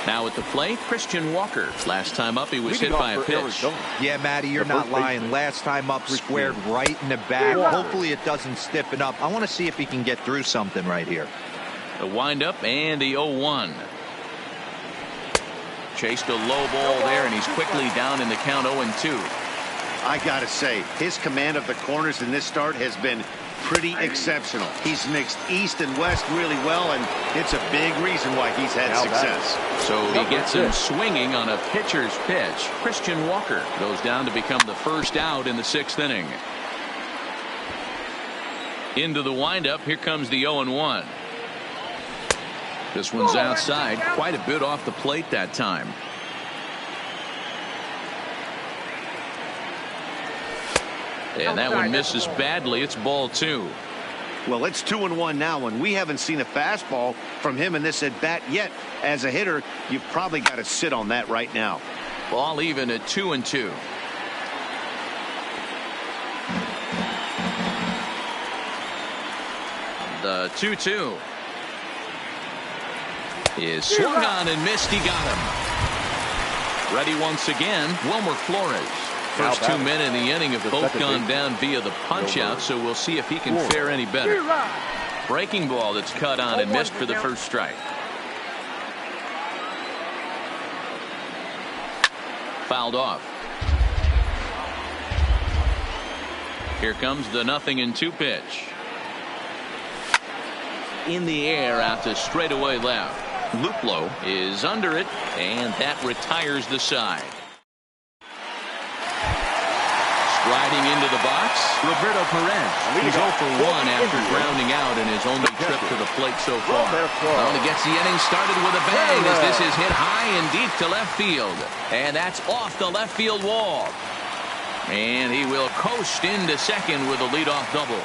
Now at the plate, Christian Walker. Last time up, he was hit by a pitch. Yeah, Matty, you're not lying. Last time up, squared right in the back. Hopefully it doesn't stiffen up. I want to see if he can get through something right here. The windup and the 0-1. Chased a low ball there, and he's quickly down in the count 0-2. I gotta say, his command of the corners in this start has been pretty exceptional. He's mixed east and west really well, and it's a big reason why he's had success. So he gets him swinging on a pitcher's pitch. Christian Walker goes down to become the first out in the 6th inning. Into the windup, here comes the 0-1. This one's outside, quite a bit off the plate that time. And that one misses badly. It's ball 2. Well, it's 2-1 now, and we haven't seen a fastball from him in this at bat yet. As a hitter, you've probably got to sit on that right now. Ball even at 2-2. The 2-2 is swung on and missed. He got him. Ready once again, Wilmer Flores. First 2 men in the inning have both gone down via the punch-out, so we'll see if he can fare any better. Breaking ball that's cut on and missed for the first strike. Fouled off. Here comes the 0-2 pitch. In the air out to straightaway left. Luplow is under it, and that retires the side. Riding into the box, Roberto Perez. He's 0 for 1 after grounding out in his only trip to the plate so far. Well, he gets the inning started with a bang as this is hit high and deep to left field. And that's off the left field wall. And he will coast into second with a leadoff double.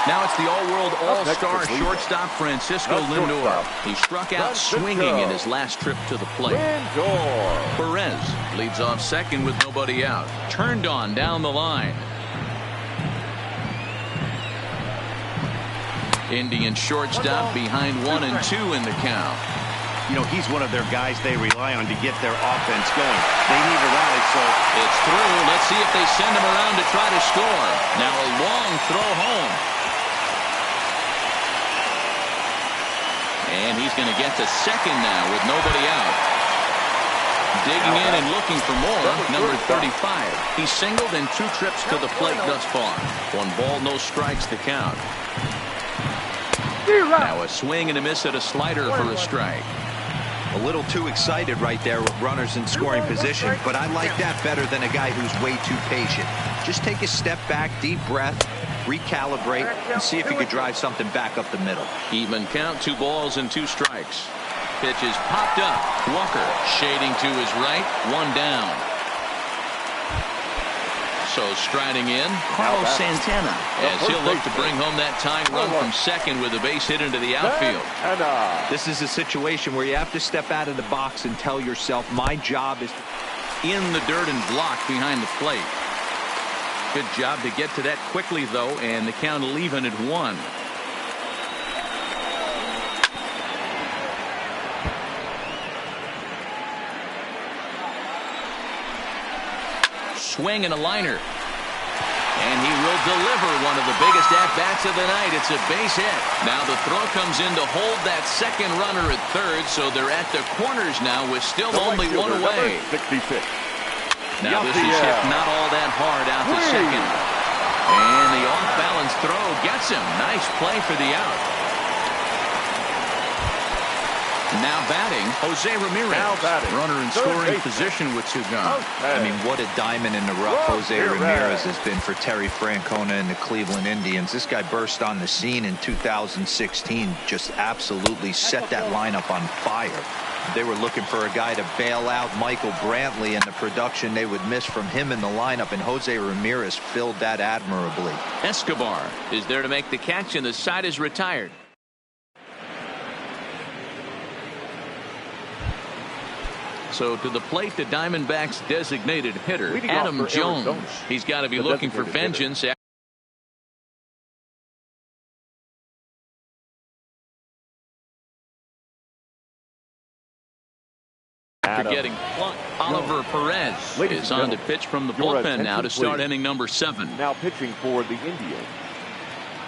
Now it's the all-world all-star shortstop Francisco Lindor. He struck out swinging in his last trip to the plate. Perez leads off second with nobody out. Turned on down the line. Indian shortstop behind 1 and 2 in the count. You know, he's one of their guys they rely on to get their offense going. They need a rally, so it's through. Let's see if they send him around to try to score. Now a long throw home. And he's going to get to second now with nobody out. Digging in and looking for more, number 35. He's singled in 2 trips to the plate thus far. 1 ball, no strikes to count. Now a swing and a miss at a slider for a strike. A little too excited right there with runners in scoring position, but I like that better than a guy who's way too patient. Just take a step back, deep breath, recalibrate, and see if you could drive something back up the middle. Even count, 2 balls and 2 strikes. Pitch is popped up. Walker shading to his right, 1 down. So striding in, Carlos Santana, as he'll look to bring home that tying run from second with a base hit into the outfield. This is a situation where you have to step out of the box and tell yourself, my job is in the dirt and blocked behind the plate. Good job to get to that quickly, though, and the count will even at 1. Swing and a liner. And he will deliver one of the biggest at-bats of the night. It's a base hit. Now the throw comes in to hold that second runner at third, so they're at the corners now with still only 1 away. 66. Now this is hit not all that hard out to second. And the off-balance throw gets him. Nice play for the out. Now batting, Jose Ramirez. Runner in scoring position with 2 gone. I mean, what a diamond in the rough Jose Ramirez has been for Terry Francona and the Cleveland Indians. This guy burst on the scene in 2016, just absolutely set that lineup on fire. They were looking for a guy to bail out Michael Brantley, and the production they would miss from him in the lineup, and Jose Ramirez filled that admirably. Escobar is there to make the catch, and the side is retired. So to the plate, the Diamondbacks designated hitter, Adam Jones. He's got to be looking for vengeance. After getting plunked, Oliver Perez is on to pitch from the bullpen now to start inning number 7. Now pitching for the Indians,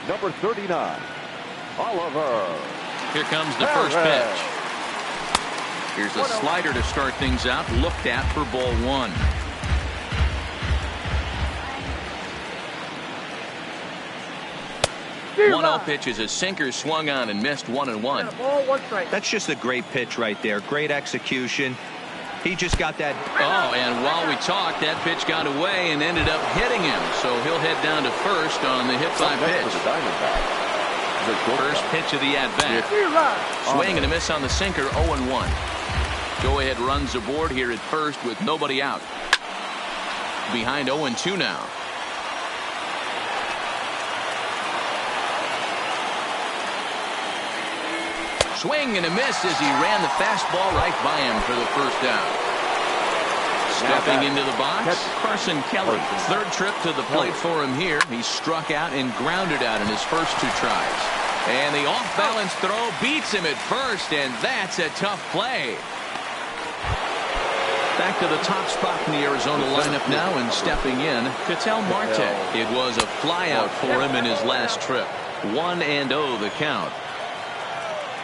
number 39, Oliver. Here comes the first pitch. Here's a slider to start things out, looked at for ball 1. 1-0 pitch is a sinker swung on and missed 1-1. Ball, 1 strike. That's just a great pitch right there. Great execution. He just got that. Oh, and while we talked, that pitch got away and ended up hitting him. So he'll head down to first on the hit by pitch. First pitch of the at-bat. Swing and a miss on the sinker, 0-1. Go-ahead runs aboard here at first with nobody out. Behind 0-2 now. Swing and a miss as he ran the fastball right by him for the first down. Stepping into the box, Carson Kelly. Third trip to the plate for him here. He struck out and grounded out in his first 2 tries. And the off-balance throw beats him at first, and that's a tough play. Back to the top spot in the Arizona lineup now, and stepping in, Ketel Marte. It was a flyout for him in his last trip. 1-0 the count.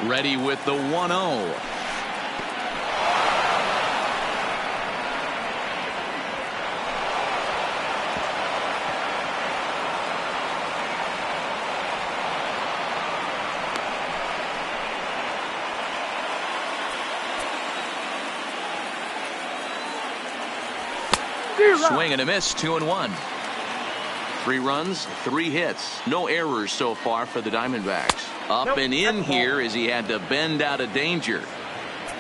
Ready with the 1-0. Swing and a miss, 2-1. 3 runs, 3 hits. No errors so far for the Diamondbacks. Up and in here as he had to bend out of danger.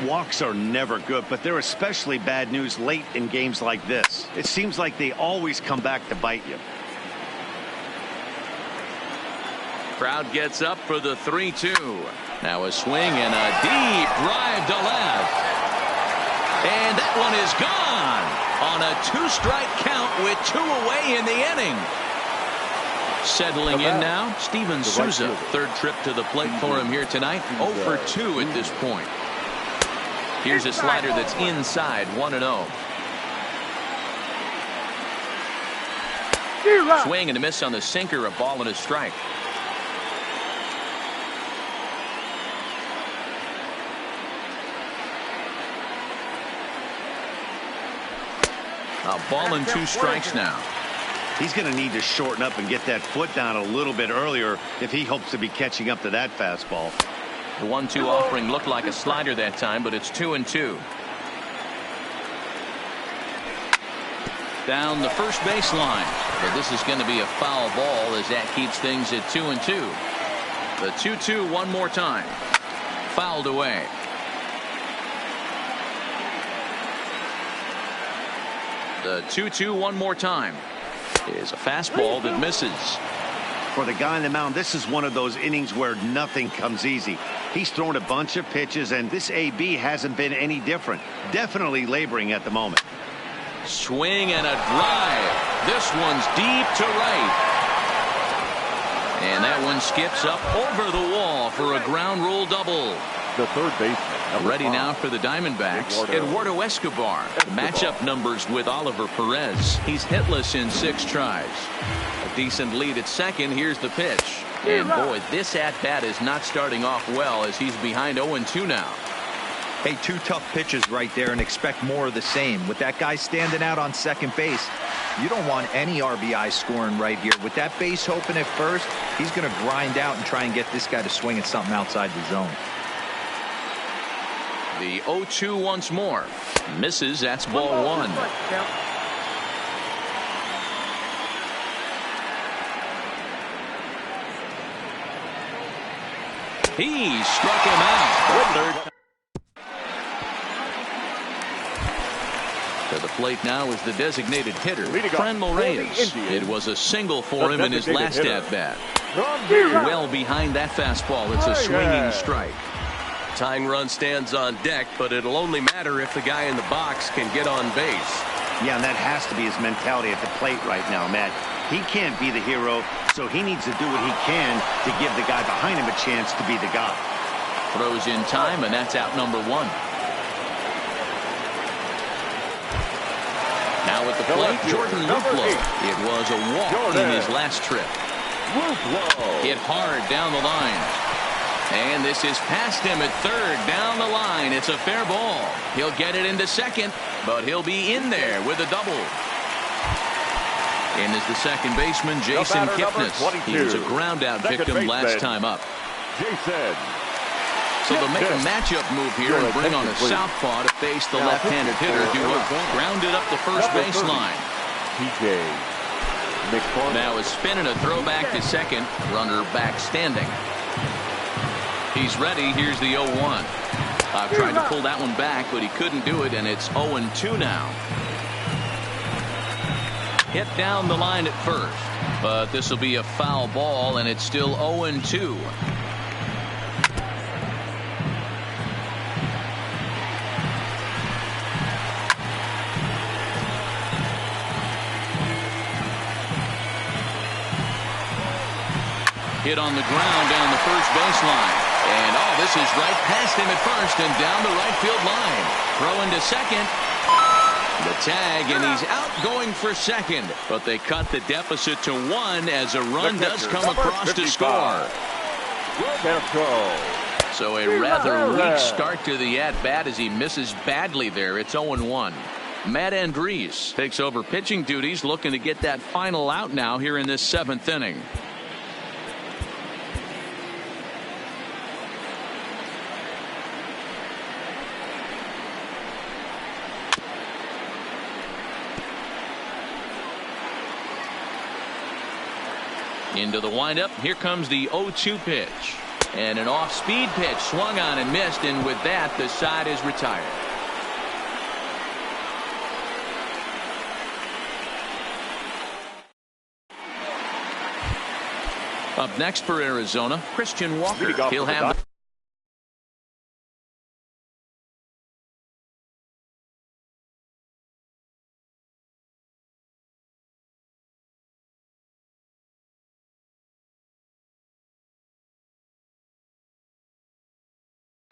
Walks are never good, but they're especially bad news late in games like this. It seems like they always come back to bite you. Crowd gets up for the 3-2. Now a swing and a deep drive to left. And that one is gone on a 2-strike count with 2 away in the inning. Settling in now, Steven Souza. Third trip to the plate for him here tonight. 0 for 2 at this point. Here's a slider that's inside, 1-0. Swing and a miss on the sinker, a ball and a strike. A ball and 2 strikes now. He's going to need to shorten up and get that foot down a little bit earlier if he hopes to be catching up to that fastball. The 1-2 offering looked like a slider that time, but it's 2-2. Down the first baseline, but this is going to be a foul ball as that keeps things at 2-2. The 2-2 one more time. Fouled away. The 2-2 one more time is a fastball that misses. For the guy on the mound, this is one of those innings where nothing comes easy. He's thrown a bunch of pitches, and this AB hasn't been any different. Definitely laboring at the moment. Swing and a drive. This one's deep to right. And that one skips up over the wall for a ground rule double. The third baseman. Ready now for the Diamondbacks, Eduardo Escobar. The matchup numbers with Oliver Perez. He's hitless in 6 tries. A decent lead at second. Here's the pitch. And boy, this at-bat is not starting off well as he's behind 0-2 now. Hey, 2 tough pitches right there, and expect more of the same. With that guy standing out on second base, you don't want any RBI scoring right here. With that base open at first, he's going to grind out and try and get this guy to swing at something outside the zone. The 0-2 once more. Misses. That's ball 1. He struck him out. To the plate now is the designated hitter, Franmil Reyes. It was a single for him in his last at-bat. Well behind that fastball. It's a swinging strike. Tying run stands on deck, but it'll only matter if the guy in the box can get on base. Yeah, and that has to be his mentality at the plate right now, Matt. He can't be the hero, so he needs to do what he can to give the guy behind him a chance to be the guy. Throws in time, and that's out number 1. Now at the plate, Jordan Luplow. It was a walk in his last trip. Hit hard down the line. And this is past him at third, down the line. It's a fair ball. He'll get it into second, but he'll be in there with a double. And is the second baseman, Jason Kipnis. He was a ground-out victim last time up. Jason. So they'll make a matchup move here and bring on a southpaw to face the left-handed hitter due up. Grounded up the first baseline. PJ. Now a spin and a throw back to second. Runner back standing. He's ready. Here's the 0-1. Tried to pull that one back, but he couldn't do it, and it's 0-2 now. Hit down the line at first, but this will be a foul ball, and it's still 0-2. Hit on the ground down the first baseline. And, this is right past him at first and down the right field line. Throw into second. The tag, and he's out going for second. But they cut the deficit to 1 as a run does come across to score. So a rather weak start to the at-bat as he misses badly there. It's 0-1. Matt Andriese takes over pitching duties, looking to get that final out now here in this 7th inning. Into the windup. Here comes the 0-2 pitch. And an off-speed pitch swung on and missed. And with that, the side is retired. Up next for Arizona, Christian Walker. He'll have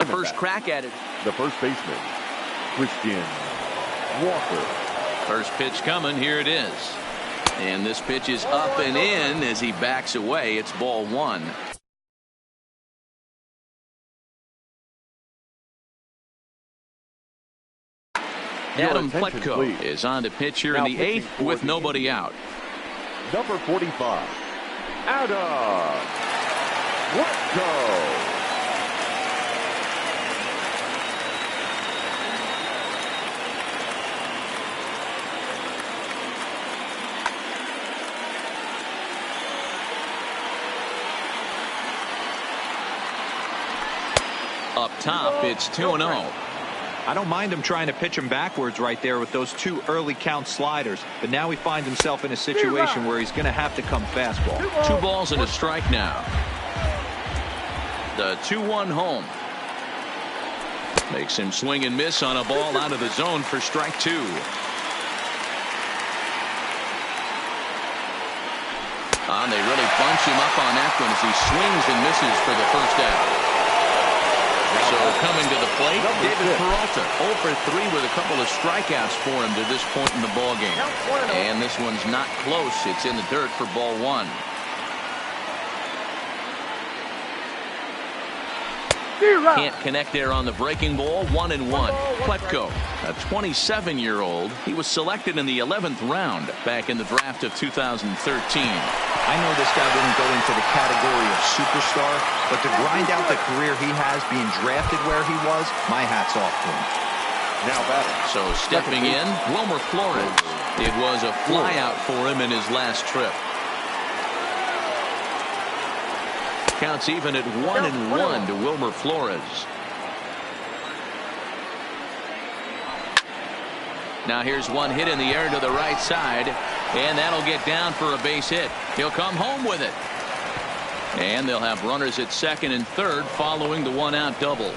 first crack at it. The first baseman, Christian Walker. First pitch coming. Here it is. And this pitch is up and in as he backs away. It's ball 1. Adam Pletko is on to pitch here in the 8th with nobody out. Number 45, Adam Pletko. Up top, it's 2-0. I don't mind him trying to pitch him backwards right there with those 2 early count sliders, but now he finds himself in a situation where he's going to have to come fastball. 2 balls and a strike now. The 2-1 home. Makes him swing and miss on a ball out of the zone for strike 2. And they really bunch him up on that one as he swings and misses for the first out. So coming to the plate, David Peralta, 0 for 3 with a couple of strikeouts for him to this point in the ballgame. And this one's not close. It's in the dirt for ball 1. Can't connect there on the breaking ball. 1-1. Pletko, a 27-year-old. He was selected in the 11th round back in the draft of 2013. I know this guy wouldn't go into the category of superstar, but to grind out the career he has being drafted where he was, my hat's off to him. Now batting. So stepping in, Wilmer Flores. It was a flyout for him in his last trip. Counts even at 1-1 to Wilmer Flores. Now here's one hit in the air to the right side, and that'll get down for a base hit. He'll come home with it. And they'll have runners at second and third following the 1-out double.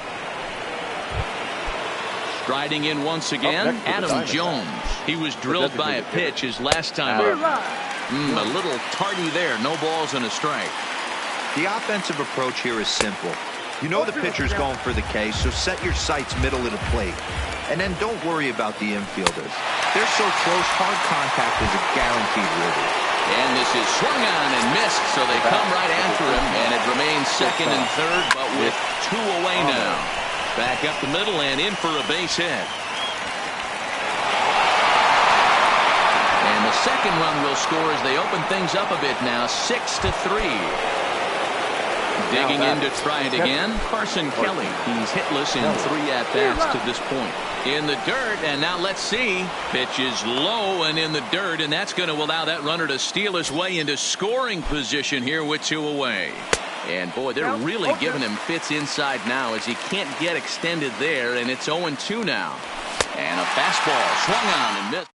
Striding in once again, Adam Jones. He was drilled by a pitch his last time out. A little tardy there. No balls and a strike. The offensive approach here is simple. You know the pitcher's going for the K, so set your sights middle of the plate. And then don't worry about the infielders. They're so close, hard contact is a guaranteed ribby. And this is swung on and missed, so they come right after him, and it remains second and third, but with 2 away now. Back up the middle and in for a base hit. And the a second run will score as they open things up a bit now, 6-3. Digging in to try it again, Carson Kelly. He's hitless in 3 at-bats to this point. In the dirt, and now let's see. Pitch is low and in the dirt, and that's going to allow that runner to steal his way into scoring position here with 2 away. And boy, they're really giving him fits inside now as he can't get extended there, and it's 0-2 now. And a fastball swung on and missed.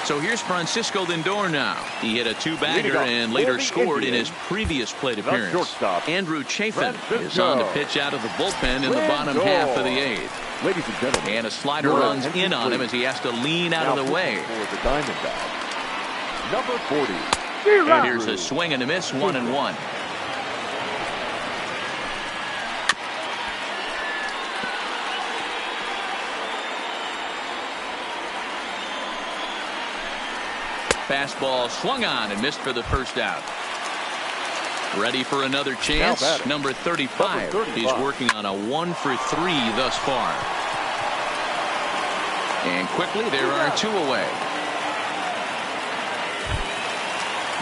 So here's Francisco Lindor now. He hit a 2-bagger and later scored in his previous plate appearance. Andrew Chafin is on to pitch out of the bullpen in the bottom half of the 8th. Ladies and gentlemen, and a slider runs in on him as he has to lean out of the way. For the Diamondbacks, number 40. And here's a swing and a miss, 1-1. Fastball swung on and missed for the first out. Ready for another chance. Number 35. He's working on a 1 for 3 thus far. And quickly there are 2 away.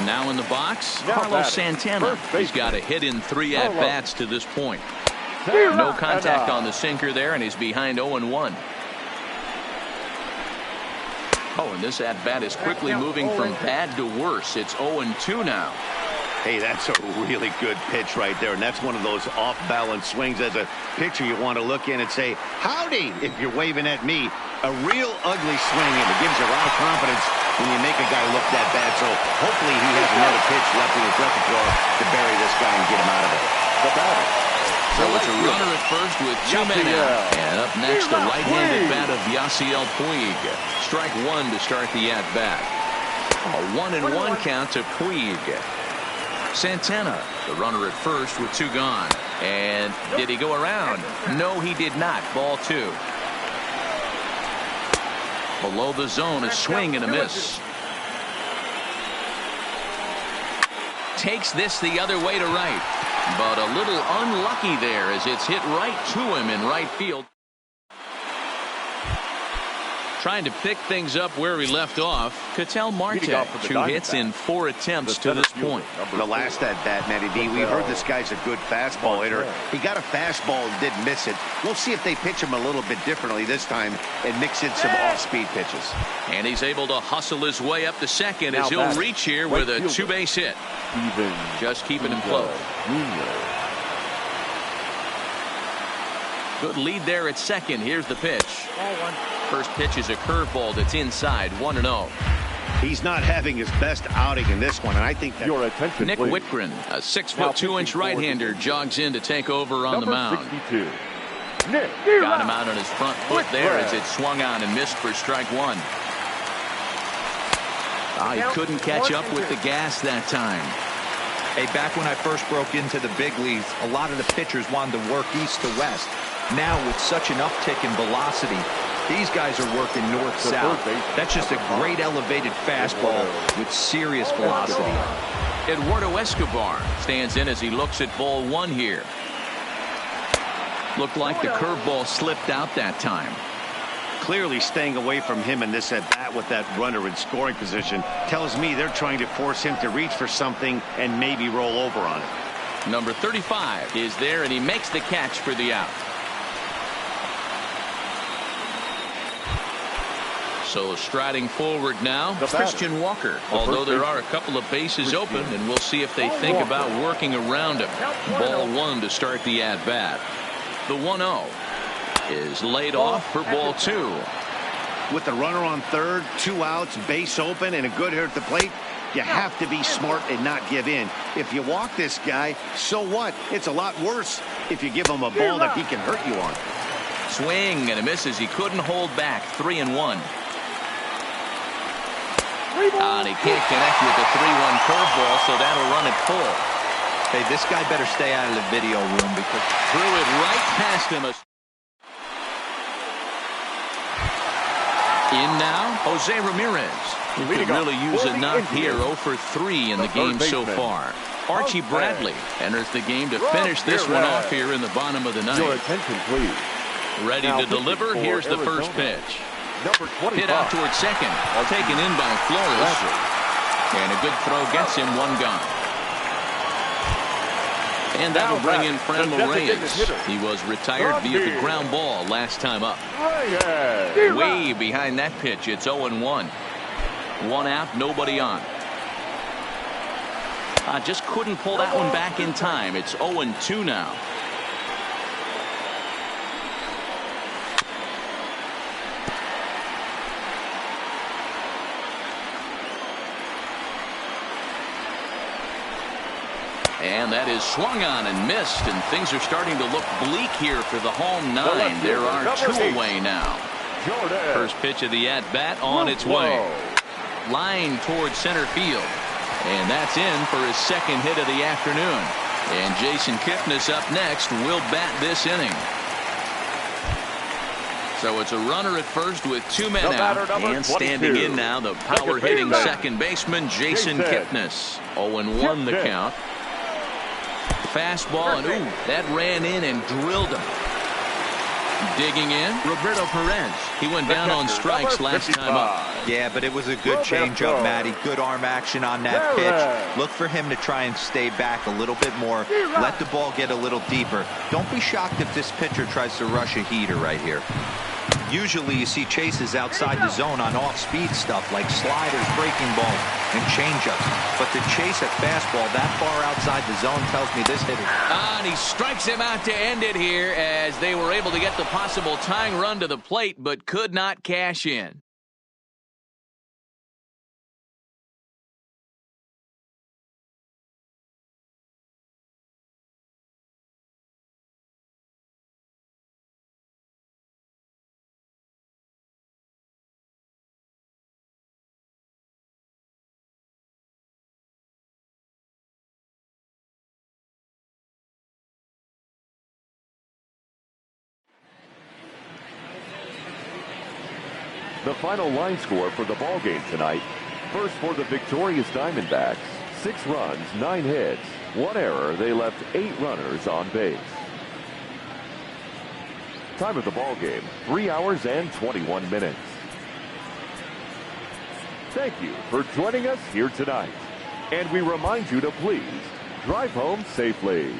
Now in the box, Carlos Santana. He's got a hit in 3 at-bats to this point. No contact on the sinker there, and he's behind 0-1. Oh, and this at-bat is quickly moving from bad to worse. It's 0-2 now. Hey, that's a really good pitch right there, and that's one of those off-balance swings. As a pitcher, you want to look in and say, howdy, if you're waving at me. A real ugly swing, and it gives you a lot of confidence when you make a guy look that bad. So hopefully he has another pitch left in his repertoire to bury this guy and get him out of it. The batter. So it's a runner at first with 2 men out. And up next, the right-handed bat of Yasiel Puig. Strike 1 to start the at-bat. A 1-1 count to Puig. Santana, the runner at first with 2 gone. And did he go around? No, he did not. Ball 2. Below the zone, a swing and a miss. Takes this the other way to right. But a little unlucky there as it's hit right to him in right field. Trying to pick things up where he left off. Ketel Marte, 2 hits in 4 attempts to this point. The last at bat, Matty D, we heard this guy's a good fastball hitter. He got a fastball and didn't miss it. We'll see if they pitch him a little bit differently this time and mix in some off-speed pitches. And he's able to hustle his way up to second as he'll reach here with a 2-base hit. Just keeping him close. Good lead there at second. Here's the pitch. First pitch is a curveball that's inside, 1-0. He's not having his best outing in this one, and I think that your attention, Nick please. Whitgren, a 6'2" right-hander, jogs in to take over on the mound. 62. Got him out on his front foot there as it swung on and missed for strike 1. He couldn't catch up with the gas that time. Hey, back when I first broke into the big leagues, a lot of the pitchers wanted to work east to west. Now, with such an uptick in velocity, these guys are working north-south. That's just a great elevated fastball with serious velocity. Eduardo Escobar stands in as he looks at ball 1 here. Looked like the curveball slipped out that time. Clearly staying away from him in this at-bat with that runner in scoring position tells me they're trying to force him to reach for something and maybe roll over on it. Number 35 is there, and he makes the catch for the out. So striding forward now, Christian Walker. Although there are a couple of bases open, and we'll see if they think about working around him. Ball 1 to start the at-bat. The 1-0 is laid off for ball 2. With the runner on third, 2 outs, base open, and a good hitter at the plate, you have to be smart and not give in. If you walk this guy, so what? It's a lot worse if you give him a ball that he can hurt you on. Swing and a miss as he couldn't hold back. 3-1. And he can't connect with the 3-1 curveball, so that'll run it full. Hey, this guy better stay out of the video room because threw it right past him. In now, Jose Ramirez. He could really use a knock here. 0 for 3 in the game so far. Archie Bradley enters the game to finish this one off here in the bottom of the 9th. Your attention, please. Ready to deliver. Here's the first pitch. number 25. Hit out towards second. Taken in by Flores. And a good throw gets him one gone. And that'll bring in Franmil Reyes. He was retired via the ground ball last time up. Way behind that pitch. It's 0-1. One out, nobody on. Just couldn't pull that one back in time. It's 0-2 now. And that is swung on and missed, and things are starting to look bleak here for the home nine. There are two away now. First pitch of the at-bat on its way. Line towards center field. And that's in for his second hit of the afternoon. And Jason Kipnis up next will bat this inning. So it's a runner at first with two men out. And standing in now, the power-hitting second baseman, Jason Kipnis. 0-1 the count. Fastball, and ooh, that ran in and drilled him. Digging in, Roberto Perez. He went down on strikes last time up. Yeah, but it was a good changeup, Matty. Good arm action on that pitch. Look for him to try and stay back a little bit more. Let the ball get a little deeper. Don't be shocked if this pitcher tries to rush a heater right here. Usually you see chases outside the zone on off-speed stuff like sliders, breaking balls, and changeups. But to chase a fastball that far outside the zone tells me this hitter. And he strikes him out to end it here as they were able to get the possible tying run to the plate but could not cash in. The final line score for the ball game tonight. First for the victorious Diamondbacks. 6 runs, 9 hits, 1 error. They left 8 runners on base. Time of the ball game, 3 hours and 21 minutes. Thank you for joining us here tonight. And we remind you to please drive home safely.